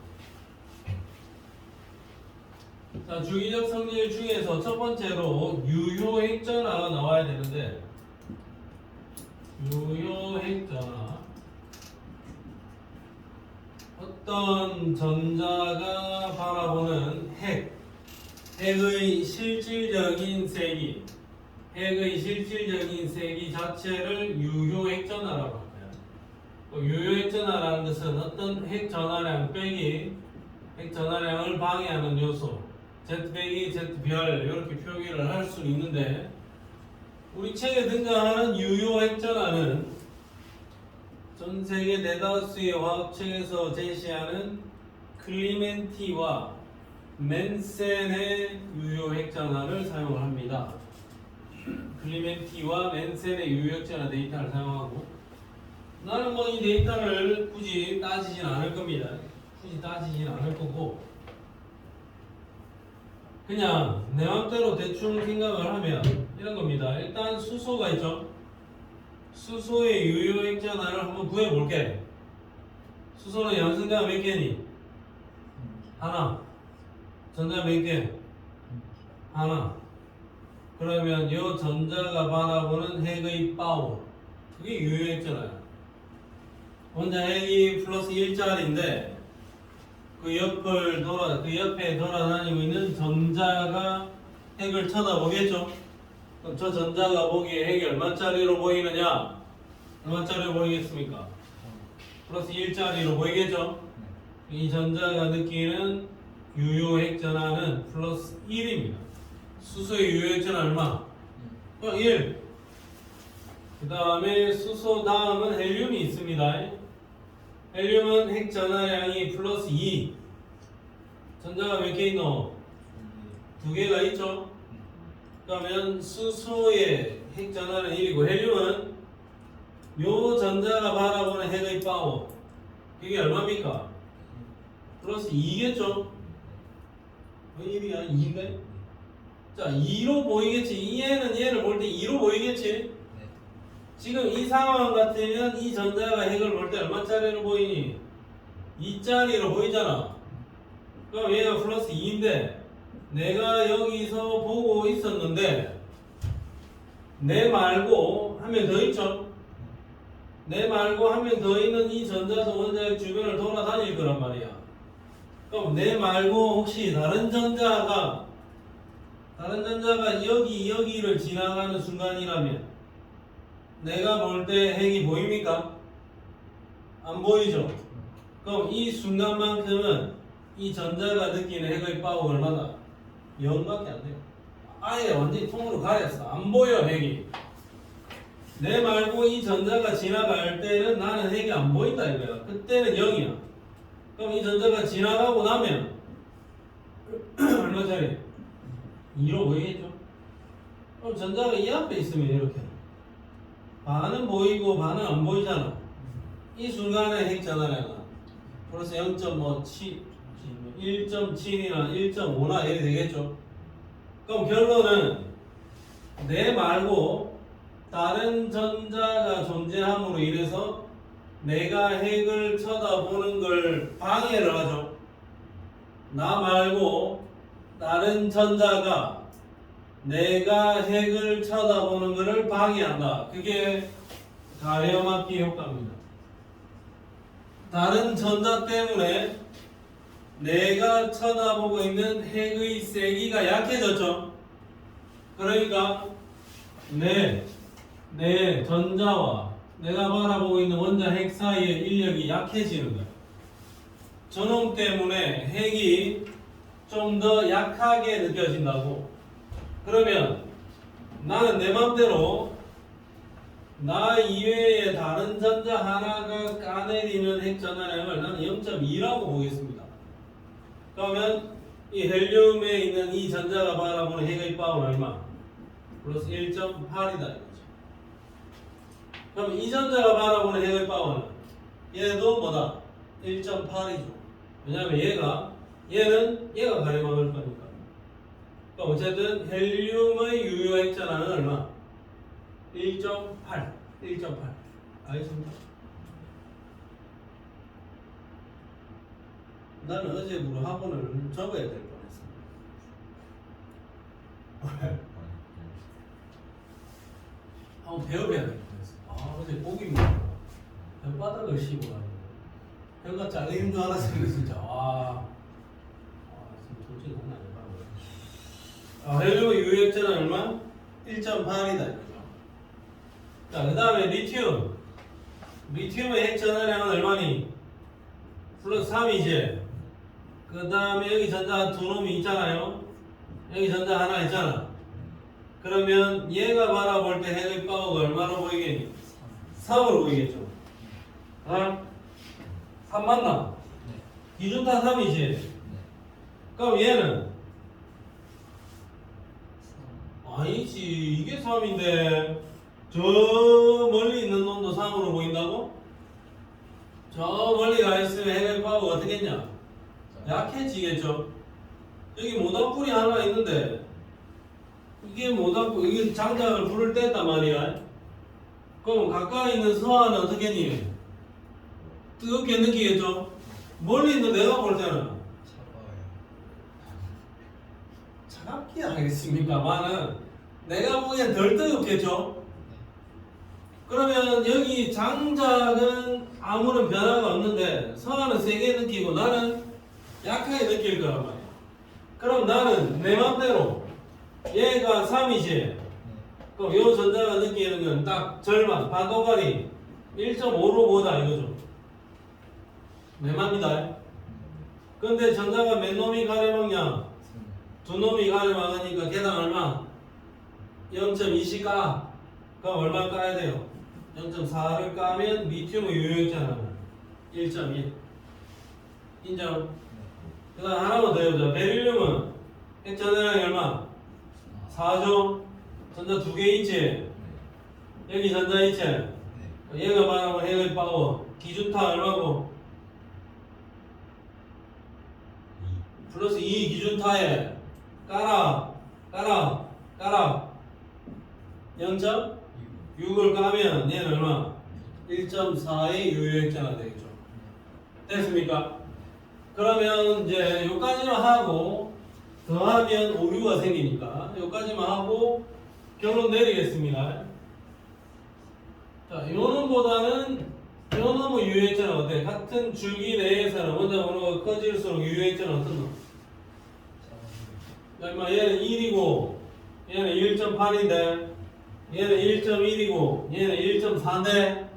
자, 주기적 성질 중에서 첫 번째로 유효액전화가 나와야 되는데 유효액전화 어떤 전자가 바라보는 핵의 실질적인 세기 자체를 유효액전화라고 합니다. 유효액전화라는 것은 어떤 핵전화량 빼기 핵전화량을 방해하는 요소 Z 빼기 Z별 이렇게 표기를 할 수 있는데 우리 책에 등장하는 유효액전화는 전 세계 네다수의 화학책에서 제시하는 클리멘티와 맨센의 유효액전화를 사용합니다. 클리멘티와 맨센의 유효액전화 데이터를 사용하고 나는 뭐 이 데이터를 굳이 따지진 않을 겁니다. 굳이 따지진 않을 거고 그냥 내 맘대로 대충 생각을 하면 이런 겁니다. 일단 수소가 있죠. 수소의 유효액전화를 한번 구해볼게. 수소는 양성자가 몇 개니? 하나. 전자 몇 개? 하나. 그러면 이 전자가 바라보는 핵의 파워 그게 유효액전화야. 혼자 핵이 플러스 1짜리인데 그 옆에 돌아다니고 있는 전자가 핵을 쳐다보겠죠? 그럼 저 전자가 보기에 핵이 얼마짜리로 보이느냐? 얼마짜리로 보이겠습니까? 플러스 1짜리로 보이겠죠? 이 전자가 느끼는 유효핵 전하는 플러스 1입니다. 수소의 유효핵 전하 얼마? 1. 그 다음에 수소 다음은 헬륨이 있습니다. 헬륨은 핵 전하량이 플러스 2. 전자가 몇 개 있노? 2개가 있죠? 그러면 수소의 핵 전하는 1이고 헬륨은 요 전자가 바라보는 핵의 파워 그게 얼마입니까? 플러스 2겠죠? 1이야 2인가? 자 2로 보이겠지. 얘는 얘를 볼 때 2로 보이겠지? 지금 이 상황 같으면 이 전자가 핵을 볼 때 얼마짜리로 보이니? 2짜리로 보이잖아. 그럼 얘가 플러스 2인데 내가 여기서 보고 있었는데 내 말고 한 명 더 있죠? 내 말고 한 명 더 있는 이 전자도 원자핵 주변을 돌아다닐 거란 말이야. 그럼 내 말고 혹시 다른 전자가 여기를 지나가는 순간이라면 내가 볼 때 핵이 보입니까? 안 보이죠? 그럼 이 순간만큼은 이 전자가 느끼는 핵의 파워가 얼마나? 0밖에 안 돼요. 아예 완전히 통으로 가렸어. 안 보여 핵이. 내 말고 이 전자가 지나갈 때는 나는 핵이 안 보인다 이거야. 그때는 0이야. 그럼 이 전자가 지나가고 나면 얼마짜리? 2로 보이겠죠? 그럼 전자가 이 앞에 있으면 이렇게 반은 보이고 반은 안 보이잖아. 이 순간에 핵 전하량은 플러스 0.7 1.7이나 1.5나 이렇게 되겠죠. 그럼 결론은 내 말고 다른 전자가 존재함으로 인해서 내가 핵을 쳐다보는 걸 방해를 하죠. 나 말고 다른 전자가 내가 핵을 쳐다보는 것을 방해한다. 그게 가레오마키 효과입니다. 다른 전자 때문에 내가 쳐다보고 있는 핵의 세기가 약해졌죠. 그러니까 내 전자와 내가 바라보고 있는 원자 핵 사이의 인력이 약해지는 거예요. 전홍 때문에 핵이 좀 더 약하게 느껴진다고. 그러면 나는 내 맘대로 나 이외에 다른 전자 하나가 까내리는 핵 전하량을 나는 0.2라고 보겠습니다. 그러면 이 헬륨에 있는 이 전자가 바라보는 핵의 파워는 얼마? 플러스 1.8이다 이거죠. 그럼 이 전자가 바라보는 핵의 파워는 얘도 뭐다? 1.8이죠. 왜냐면 얘가 가려먹을 거니까. 그럼 어쨌든 헬륨의 유효 핵전화는 얼마? 1.8. 알겠습니까? 나는 어제부로 학원을 접어야 될 뻔했어. 한번 배워야 될 뻔했어. 어제 고기 먹다가 혓바닥을 씹어가지고 혀가 잘리는 줄 알았어요. 진짜. 도저히 장난 아니야. 헬륨의 유효 핵전화는 얼마? 1.8이다. 자, 그 다음에 리튬의 핵전화량은 얼마니? 플러스 3이지. 그 다음에 여기 전자 두 놈이 있잖아요. 여기 전자 하나 있잖아. 그러면 얘가 바라볼 때 핵의 파워가 얼마로 보이겠니? 3으로 보이겠죠. 3 맞나? 기준타 3이지. 그럼 얘는? 아니지. 이게 3인데 저 멀리 있는 놈도 3으로 보인다고? 저 멀리 가 있으면 핵의 파워가 어떻겠냐? 약해지겠죠? 여기 모닥불이 하나 있는데 이게 모닥불, 이게 장작을 불을 뗐단 말이야. 그럼 가까이 있는 서한은 어떻겠니? 뜨겁게 느끼겠죠? 멀리 있는 내가 볼 때는 차갑게 하겠습니까만은 내가 보기엔 덜 뜨겁겠죠? 그러면 여기 장작은 아무런 변화가 없는데 서한은 세게 느끼고 나는 약하게 느낄 거란 말이야. 그럼 나는 내 맘대로 얘가 3이지. 그럼 요 전자가 느끼는 건 딱 절반, 반도가리 1.5로 보다 이거죠. 내 맘이다. 근데 전자가 몇 놈이 가려먹냐? 두 놈이 가려먹으니까 계단 얼마? 0.2씩 까. 그럼 얼마 까야 돼요? 0.4를 까면 리튬의 유효액자는 1.1. 인정? 그 다음 하나만 더 해보자. 베릴륨은 핵전자량이 얼마? 4죠? 전자 두 개 있지? 여기 전자 있지? 얘가 말하면 핵의 파워 기준타 얼마고? 플러스 2 기준타에 깔아 0.6을 까면 얘는 얼마? 1.4의 유효액자가 되겠죠. 됐습니까? 그러면 이제 요까지만 하고 더하면 오류가 생기니까 요까지만 하고 결론 내리겠습니다. 자, 요놈보다는 요놈의 유효액자는 어때? 같은 줄기 내에서는 원자 번호가 커질수록 유효액자는 어떤 놈? 자, 임마 얘는 1이고 얘는 1.8인데 얘는 1.1이고 얘는 1.4인데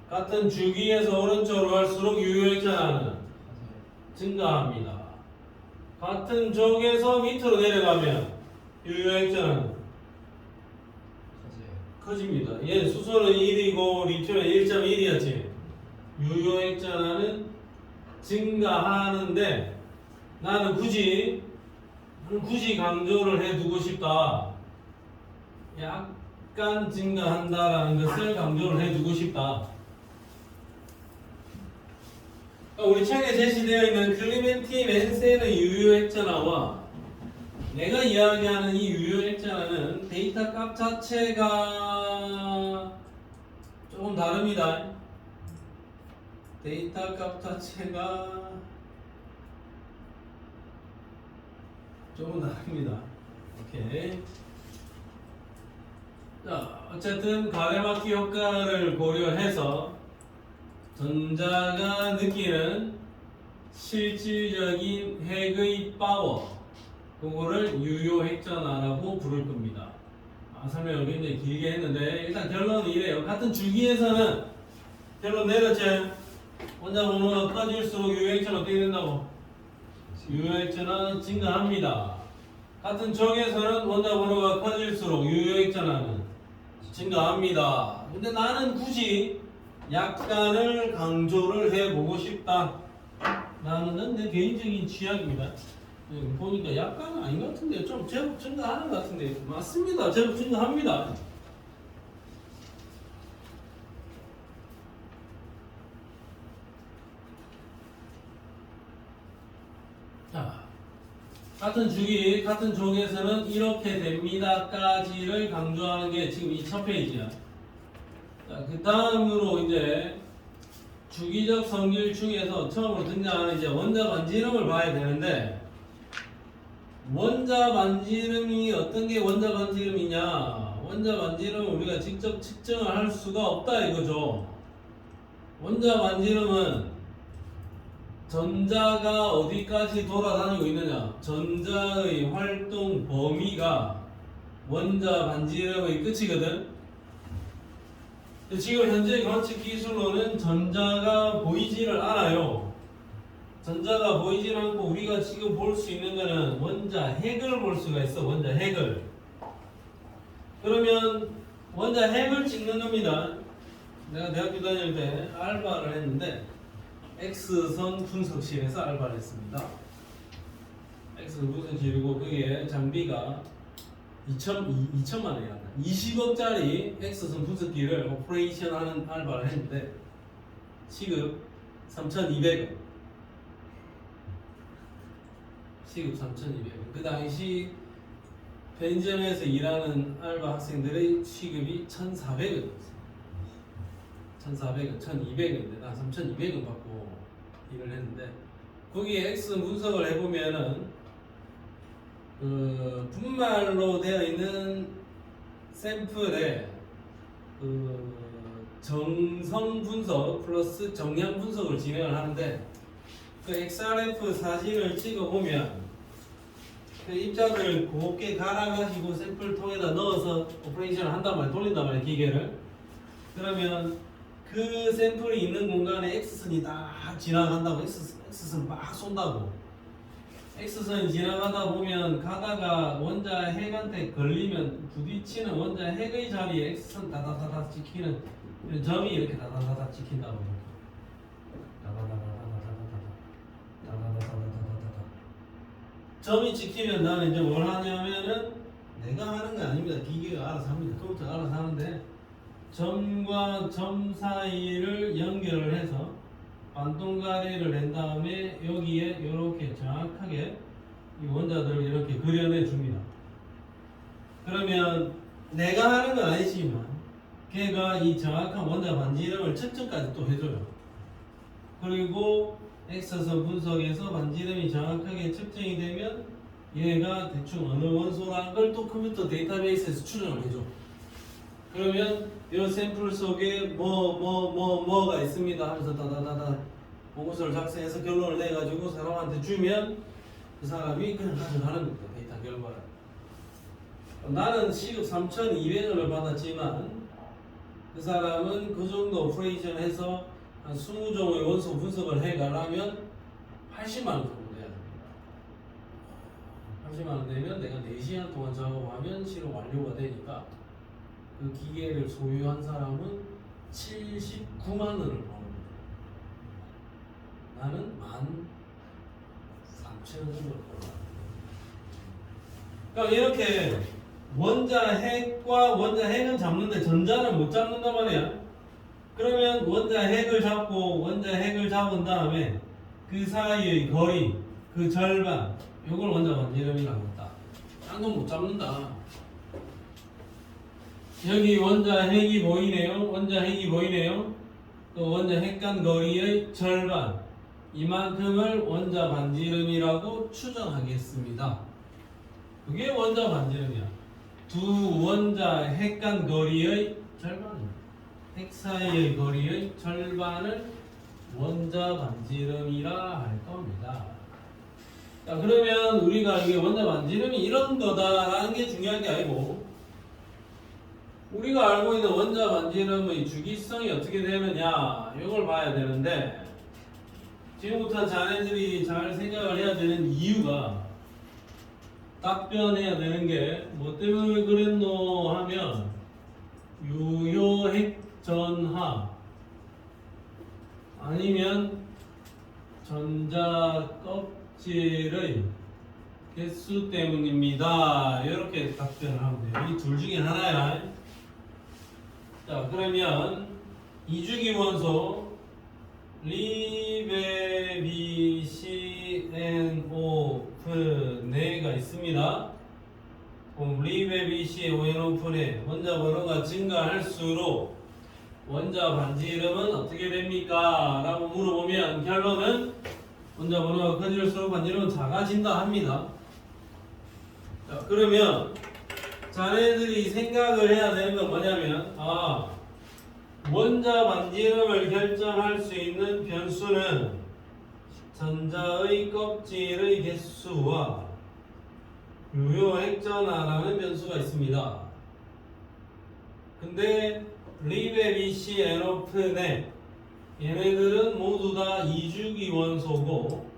같은 줄기에서 오른쪽으로 갈수록 유효액자는 증가합니다. 같은 쪽에서 밑으로 내려가면 유효액자는 커집니다. 얘는 수소는 1이고 리튬은 1.1이었지. 유효액자는 증가하는데 나는 굳이 강조를 해두고 싶다. 약간 증가한다라는 것을 강조를 해두고 싶다. 우리 책에 제시되어 있는 클리멘티 맨센의 유효액자나와 내가 이야기하는 이 유효액자는 데이터 값 자체가 조금 다릅니다. 데이터 값 자체가 조금 다릅니다. 오케이. 자, 어쨌든 가레마키 효과를 고려해서 전자가 느끼는 실질적인 핵의 파워, 그거를 유효핵전화라고 부를 겁니다. 설명을 굉장히 길게 했는데 일단 결론은 이래요. 같은 줄기에서는 결론 내렸지. 원자 번호가 커질수록 유효핵전화 어떻게 된다고? 유효핵전화 증가합니다. 같은 쪽에서는 원자 번호가 커질수록 유효핵전화는 증가합니다. 근데 나는 굳이 약간을 강조를 해보고 싶다. 나는 내 개인적인 취향입니다. 보니까 약간은 아닌 것 같은데 좀 제법 증가하는 것 같은데 맞습니다. 제법 증가합니다. 같은 주기, 같은 족에서는 이렇게 됩니다까지를 강조하는 게 지금 이 첫 페이지야. 자, 그 다음으로 이제 주기적 성질 중에서 처음으로 등장하는 이제 원자 반지름을 봐야 되는데, 원자 반지름이 어떤 게 원자 반지름이냐? 원자 반지름은 우리가 직접 측정을 할 수가 없다 이거죠. 원자 반지름은 전자가 어디까지 돌아다니고 있느냐, 전자의 활동 범위가 원자 반지름의 끝이거든. 지금 현재 관측 기술로는 전자가 보이지를 않아요. 전자가 보이질 않고 우리가 지금 볼 수 있는 거는 원자 핵을 볼 수가 있어. 원자 핵을. 그러면 원자 핵을 찍는 겁니다. 내가 대학교 다닐 때 알바를 했는데 X선 분석실에서 알바를 했습니다. X선 분석실이고 그게 장비가 2천만 원이란다. 20억짜리 X선 분석기를 오퍼레이션 하는 알바를 했는데 시급 3,200원. 시급 3,200원. 그 당시 편의점에서 일하는 알바 학생들의 시급이 1,400원이었어요. 1,400원, 1,200원인데 나 3,200원 받고 일을 했는데 거기에 X 분석을 해보면은 그 분말로 되어 있는 샘플에 그 정성 분석 플러스 정량 분석을 진행을 하는데 그 XRF 사진을 찍어보면 그 입자들을 곱게 갈아가지고 샘플통에다 넣어서 오퍼레이션을 한단 말이야. 돌린단 말이야, 기계를. 그러면 그 샘플이 있는 공간에 X선이 딱 지나간다고. X선 막 쏜다고. X선이 지나가다 보면 가다가 원자 핵한테 걸리면 부딪히는 원자 핵의 자리에 X선 다다다다 찍히는 점이 이렇게 다다다다 찍힌다고. 점이 찍히면 나는 이제 뭘 하냐면은 내가 하는 게 아닙니다. 기계가 알아서 합니다. 컴퓨터가 알아서 하는데 점과 점 사이를 연결을 해서 반동가리를 낸 다음에 여기에 이렇게 정확하게 이 원자들을 이렇게 그려내 줍니다. 그러면 내가 하는 건 아니지만 걔가 이 정확한 원자 반지름을 측정까지 또 해줘요. 그리고 X선 분석에서 반지름이 정확하게 측정이 되면 얘가 대충 어느 원소라는 걸 또 컴퓨터 데이터베이스에서 추정을 해줘. 그러면 이 샘플 속에 뭐가 있습니다 하면서 다다다다 보고서를 작성해서 결론을 내가지고 사람한테 주면 그 사람이 그냥 가져가는 겁니다. 데이터 결과를. 나는 시급 3,200원을 받았지만 그 사람은 그 정도 오퍼레이션 해서 한 20종의 원소 분석을 해가려면 80만 원 정도 돼야 됩니다. 80만 원 되면 내가 4시간 동안 작업하면 실험 완료가 되니까 그 기계를 소유한 사람은 79만 원을 버는 거예요. 나는 13,000원 정도를 벌어. 그러니까 이렇게 원자 핵과 원자 핵은 잡는데 전자는 못 잡는단 말이야. 그러면 원자 핵을 잡고 원자 핵을 잡은 다음에 그 사이의 거리, 그 절반, 이걸 원자 반지름이라고 했다. 딴 건 못 잡는다. 여기 원자 핵이 보이네요. 원자 핵이 보이네요. 또 원자 핵 간 거리의 절반, 이만큼을 원자 반지름이라고 추정하겠습니다. 그게 원자 반지름이야. 두 원자 핵 간 거리의 절반입니다. 핵 사이의 거리의 절반을 원자 반지름이라 할 겁니다. 자, 그러면 우리가 이게 원자 반지름이 이런 거다라는 게 중요한 게 아니고 우리가 알고 있는 원자 반지름의 주기성이 어떻게 되느냐 이걸 봐야 되는데 지금부터 자네들이 잘 생각을 해야 되는 이유가 답변해야 되는 게 뭐 때문에 그랬노 하면 유효핵 전하 아니면 전자 껍질의 개수 때문입니다. 이렇게 답변을 하면 돼요. 이 둘 중에 하나야. 자, 그러면 이주기 원소 리베비CNO NF 네가 있습니다. 그럼 리베 BC ON오픈의 원자 번호가 증가할수록 원자 반지 이름은 어떻게 됩니까? 라고 물어보면 결론은 원자 번호가 커질수록 반지 이름은 작아진다 합니다. 자, 그러면 자네들이 생각을 해야 되는 건 뭐냐면 원자 반지 이름을 결정할 수 있는 변수는 전자의 껍질의 개수와 유효 핵전하라는 변수가 있습니다. 근데 리베 BC NOP네 얘네들은 모두 다 이주기 원소고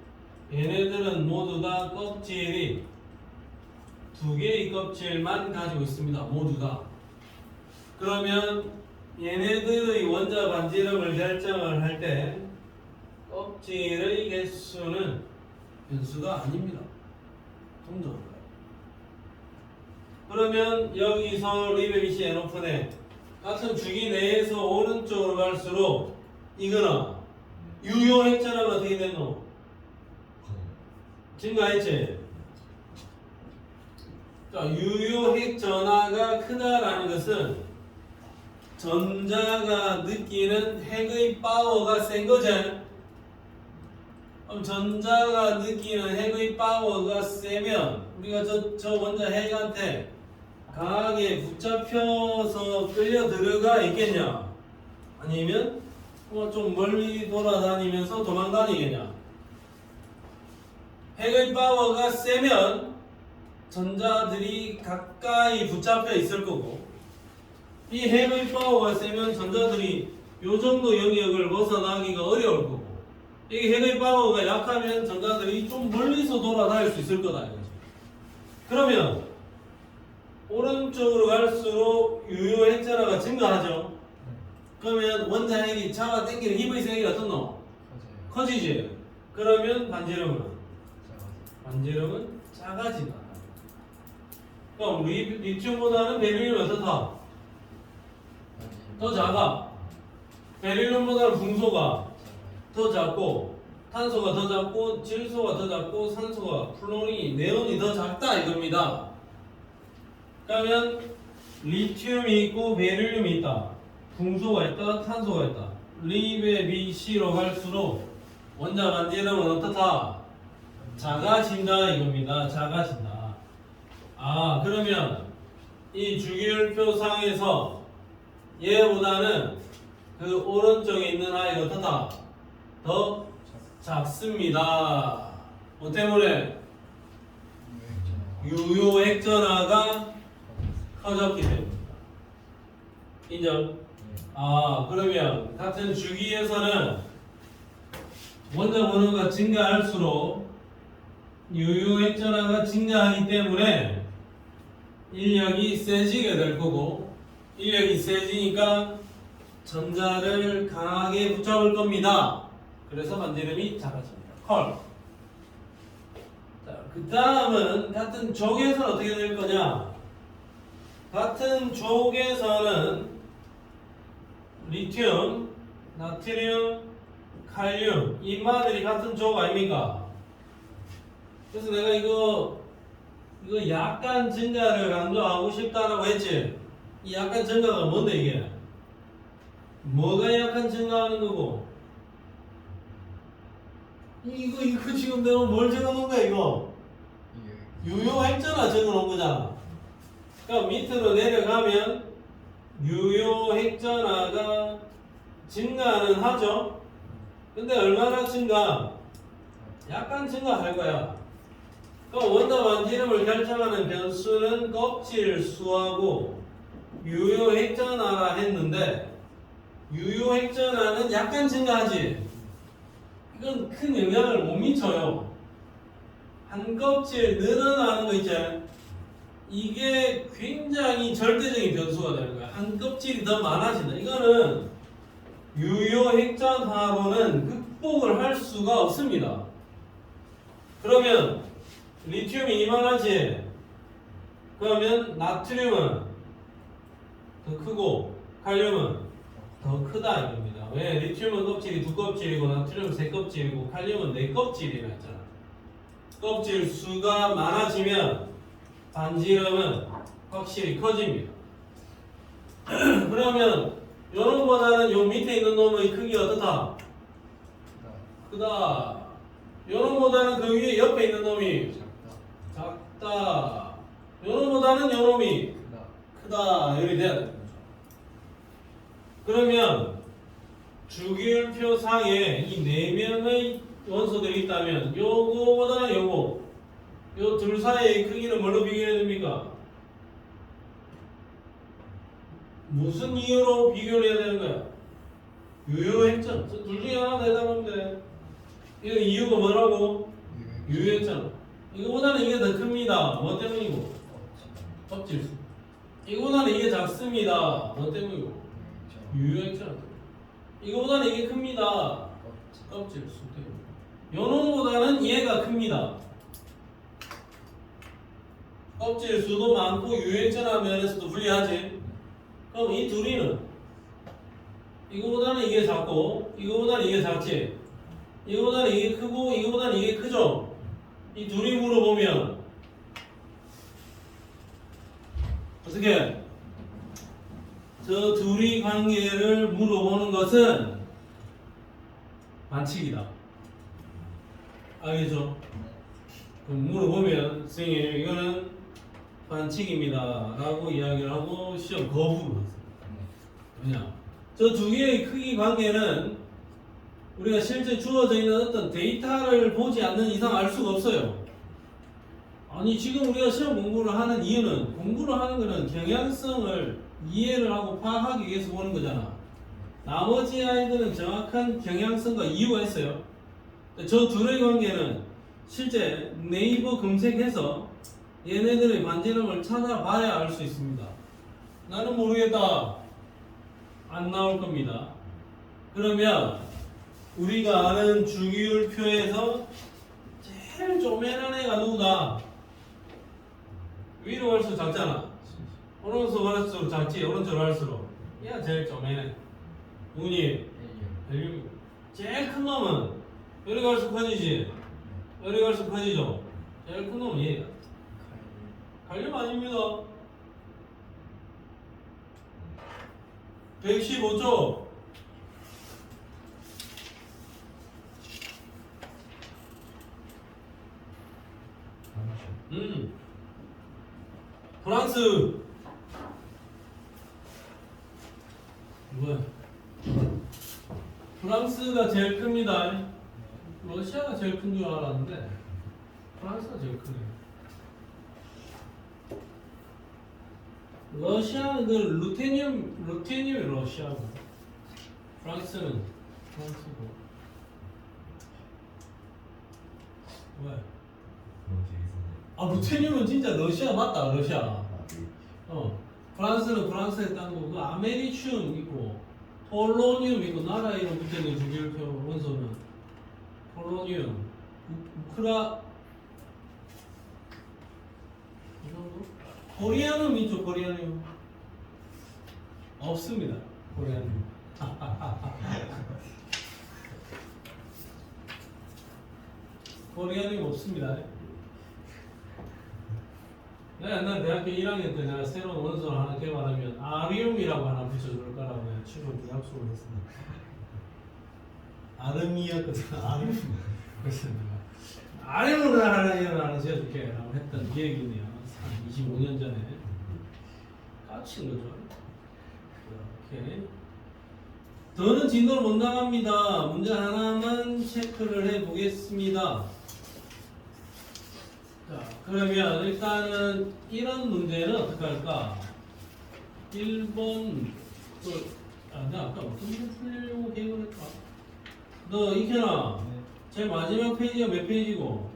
얘네들은 모두 다 껍질이 두 개의 껍질만 가지고 있습니다. 모두 다. 그러면 얘네들의 원자 반지름을 결정을 할 때 껍질의 개수는 변수가 아닙니다. 동전가요. 그러면 여기서 리베 BC NOP네 같은 주기 내에서 오른쪽으로 갈수록 이거나 유효 핵전화가 어떻게 됐노? 증가했지? 자, 유효 핵전화가 크다라는 것은 전자가 느끼는 핵의 파워가 센 거지? 그럼 전자가 느끼는 핵의 파워가 세면 우리가 저 원자 핵한테 강하게 붙잡혀서 끌려 들어가 있겠냐? 아니면 좀 멀리 돌아다니면서 도망다니겠냐? 핵의 파워가 세면 전자들이 가까이 붙잡혀 있을 거고 이 핵의 파워가 세면 전자들이 요 정도 영역을 벗어나기가 어려울 거고 이 핵의 파워가 약하면 전자들이 좀 멀리서 돌아다닐 수 있을 거다 이거지. 그러면 오른쪽으로 갈수록 유효 핵전화가 증가하죠. 그러면 원자 핵이 잡아당기는 힘의 세기가 어떻노? 커지지. 그러면 반지름은 작아지다. 그럼 리튬보다는 베릴륨이 어떻다? 더 작아. 베릴륨보다는 붕소가 더 작고 탄소가 더 작고 질소가 더 작고 산소가 플로린이 네온이 더 작다 이겁니다. 그러면 리튬이 있고 베릴륨이 있다. 붕소가 있다. 탄소가 있다. 리베 BC로 갈수록 원자 반지름은 어떻다? 작아진다 이겁니다. 작아진다. 그러면 이 주기율표상에서 얘보다는 그 오른쪽에 있는 아이가 어떻다? 더 작습니다. 뭐 때문에? 유효 핵전화가 커졌기 때문입니다. 인정? 그러면 같은 주기에서는 원자 번호가 증가할수록 유효 핵전화가 증가하기 때문에 인력이 세지게 될 거고 인력이 세지니까 전자를 강하게 붙잡을 겁니다. 그래서 반지름이 작아집니다. 컬. 자, 그 다음은 같은 족에서는 어떻게 될 거냐? 같은 족에서는 리튬, 나트륨, 칼륨 이 마들이 같은 족 아닙니까? 그래서 내가 이거 약간 증가를 강조하고 싶다라고 했지. 이 약간 증가가 뭔데 이게? 뭐가 약간 증가하는 거고? 이거 지금 내가 뭘 적어놓은 거야 이거? 유효 핵전화 적어놓은 거잖아. 그러니까 밑으로 내려가면 유효 핵전화가 증가는 하죠. 근데 얼마나 증가? 약간 증가할 거야. 그럼 원자 반지름을 결정하는 변수는 껍질 수하고 유효 핵전화라 했는데 유효 핵전화는 약간 증가하지. 이건 큰 영향을 못 미쳐요. 한 껍질 늘어나는 거 있지. 이게 굉장히 절대적인 변수가 되는 거야. 한 껍질이 더 많아진다. 이거는 유효 핵전화로는 극복을 할 수가 없습니다. 그러면 리튬이 이만하지. 그러면 나트륨은 더 크고 칼륨은 더 크다 이겁니다. 왜? 리튬은 껍질이 두 껍질이고 나트륨은 세 껍질이고 칼륨은 네 껍질이라 했잖아. 껍질 수가 많아지면 반지름은 확실히 커집니다. 그러면 요놈보다는 요 밑에 있는 놈의 크기가 어떻다? 크다. 요놈보다는 그 위에 옆에 있는 놈이 작다. 요놈보다는 요놈이 크다. 이렇게 돼야 됩니다. 그러면 주기율표 상에 이 네 명의 원소들이 있다면 요거보다는 요거 요 둘 사이의 크기는 뭘로 비교해야 됩니까? 무슨 이유로 비교를 해야 되는 거야? 유효했잖아. 둘 중에 하나 대답하면 돼. 이거 이유가 뭐라고? 유효했잖아. 이거보다는 이게 더 큽니다. 뭐 때문이고? 껍질수. 이거보다는 이게 작습니다. 뭐 때문이고? 유효했잖아. 이거보다는 이게 큽니다. 껍질수 때문에. 요놈보다는 얘가 큽니다. 껍질수도 많고 유효했잖아 면에서도 불리하지. 그럼 이 둘이는 이거보다는 이게 작고 이거보다는 이게 작지. 이거보다는 이게 크고 이거보다는 이게 크죠. 이 둘이 물어보면 어떻게? 저 둘이 관계를 물어보는 것은 반칙이다. 알겠죠? 그럼 물어보면 선생님 이거는 반칙입니다 라고 이야기를 하고 시험 거부를 했어요. 왜냐? 저 두 개의 크기 관계는 우리가 실제 주어져 있는 어떤 데이터를 보지 않는 이상 알 수가 없어요. 아니 지금 우리가 시험 공부를 하는 이유는 공부를 하는 거는 경향성을 이해를 하고 파악하기 위해서 보는 거잖아. 나머지 아이들은 정확한 경향성과 이유가 있어요. 저 둘의 관계는 실제 네이버 검색해서 얘네들의 반지름을 찾아봐야 알 수 있습니다. 나는 모르겠다. 안 나올 겁니다. 그러면 우리가 아는 주기율표에서 제일 쪼매난 애가 누구다? 위로 갈수록 작잖아. 오른쪽 갈수록 작지. 오른쪽으로 갈수록 얘가 제일 쪼매네. 누구니? 헬륨. 제일 큰 놈은 여기 갈수록 커지지. 여기 갈수록 커지죠. 제일 큰 놈은 얘야. 갈륨 아닙니다. 115조. 프랑스. 뭐야? 프랑스가 제일 큽니다. 러시아가 제일 큰 줄 알았는데 프랑스가 제일 크네요. 러시아는 그 루테늄이 러시아고 프랑스는 프랑스고. 왜? 아 루테늄은 진짜 러시아 맞다. 러시아. 프랑스는 프랑스에 딴 거고 그 아메리슘 있고 폴로늄 있고 나라 이름 붙어있는 주기율표 원소는 폴로늄, 우크라 이 정도? 코리아늄 있죠. 코리아늄 없습니다. 코리아늄 코리아늄 없습니다. 내가 옛날 대학교 1학년 때 내가 새로운 원소를 하나 개발하면 아리움이라고 하나 붙여줄 거라고 내가 친구한테 약속을 했습니다. 아름이었거든. 아름. 그래서 내가 아리움을 하나 지어줄게 라고 했던 기억이 있네요. 한 25년 전에. 까친 거죠. 이렇게. 더는 진도를 못 나갑니다. 문제 하나만 체크를 해보겠습니다. 자, 그러면 일단은 이런 문제는 어떻게 할까? 1번, 내가 아까 어떤 문제 풀리려고 계획을 했까? 너 이현아, 네. 제일 마지막 페이지가 몇 페이지고?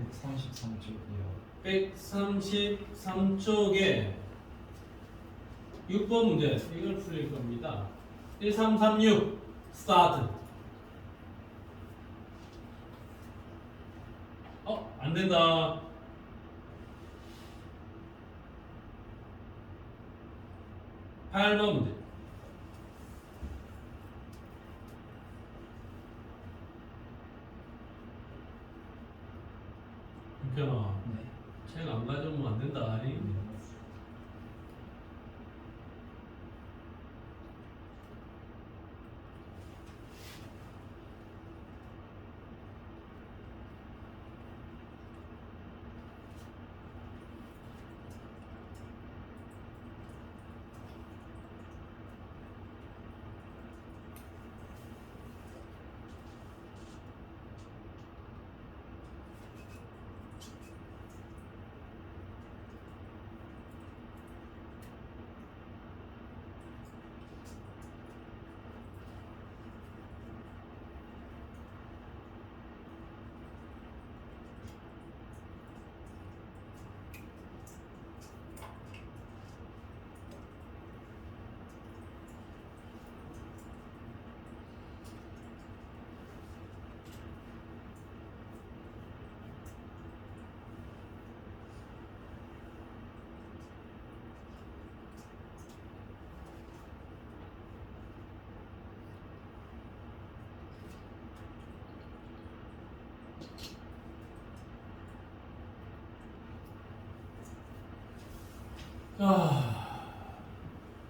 133쪽이요. 133쪽에 6번 문제, 이걸 풀릴 겁니다. 1336, 스타트. 안 된다. 8번 문제. 이렇게 안 된다.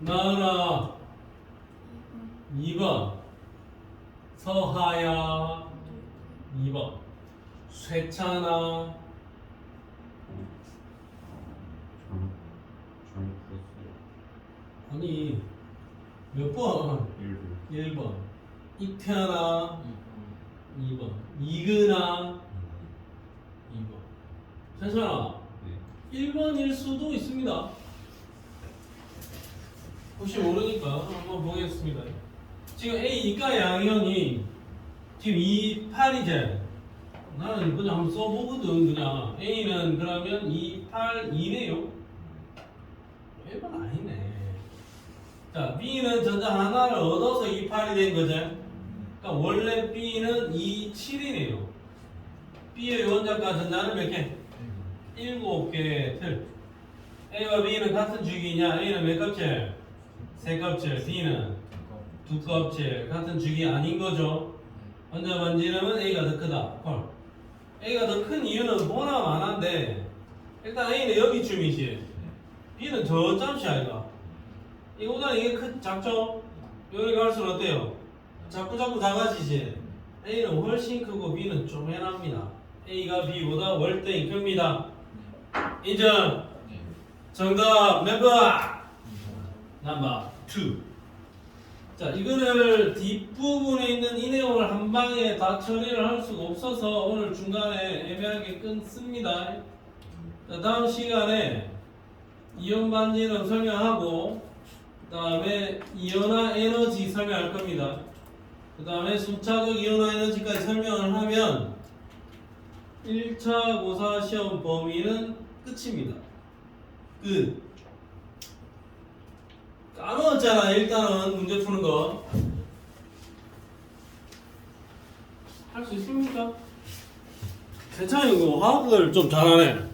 나은아 2번 서하야 2번 쇠찬아 잘 풀었어요. 아니 몇 번? 1번 이태아나 2번 이근아 2번 쇠찬아 네. 1번일 수도 있습니다. 혹시 모르니까 한번 보겠습니다. 지금 A 이과 양형이 지금 2, 8이제 나는 그냥 한번 써보거든. 그냥 A는 그러면 2, 8, 2네요. 1번 아니네. 자, B는 전자 하나를 얻어서 2, 8이 된 거죠. 그러니까 원래 B는 2, 7이네요. B의 원자과 전자는 몇 개? 7개 틀. A와 B는 같은 주기냐? A는 몇 값질? 3값질. B는 2값질. 같은 주기 아닌 거죠. 원자 반지름은 A가 더 크다. 헐. A가 더 큰 이유는 보나 마나인데 일단 A는 여기쯤이지. B는 저짬시 아이가. 이거보다 이게 작죠? 여기 갈수록 어때요? 자꾸 작아지지. A는 훨씬 크고 B는 쪼매납니다. A가 B보다 월등히 큽니다. 인정. 정답 몇 번? 넘버 2. 자, 이거를 뒷부분에 있는 이 내용을 한 방에 다 처리를 할 수가 없어서 오늘 중간에 애매하게 끊습니다. 자, 다음 시간에 이온 반지름 설명하고 그 다음에 이온화 에너지 설명할 겁니다. 그 다음에 순차적 이온화 에너지까지 설명을 하면 1차 고사 시험 범위는 끝입니다. 끝. 까먹었잖아. 일단은 문제 푸는 거 할 수 있습니까? 세찬이 이거 화학을 좀 잘하네.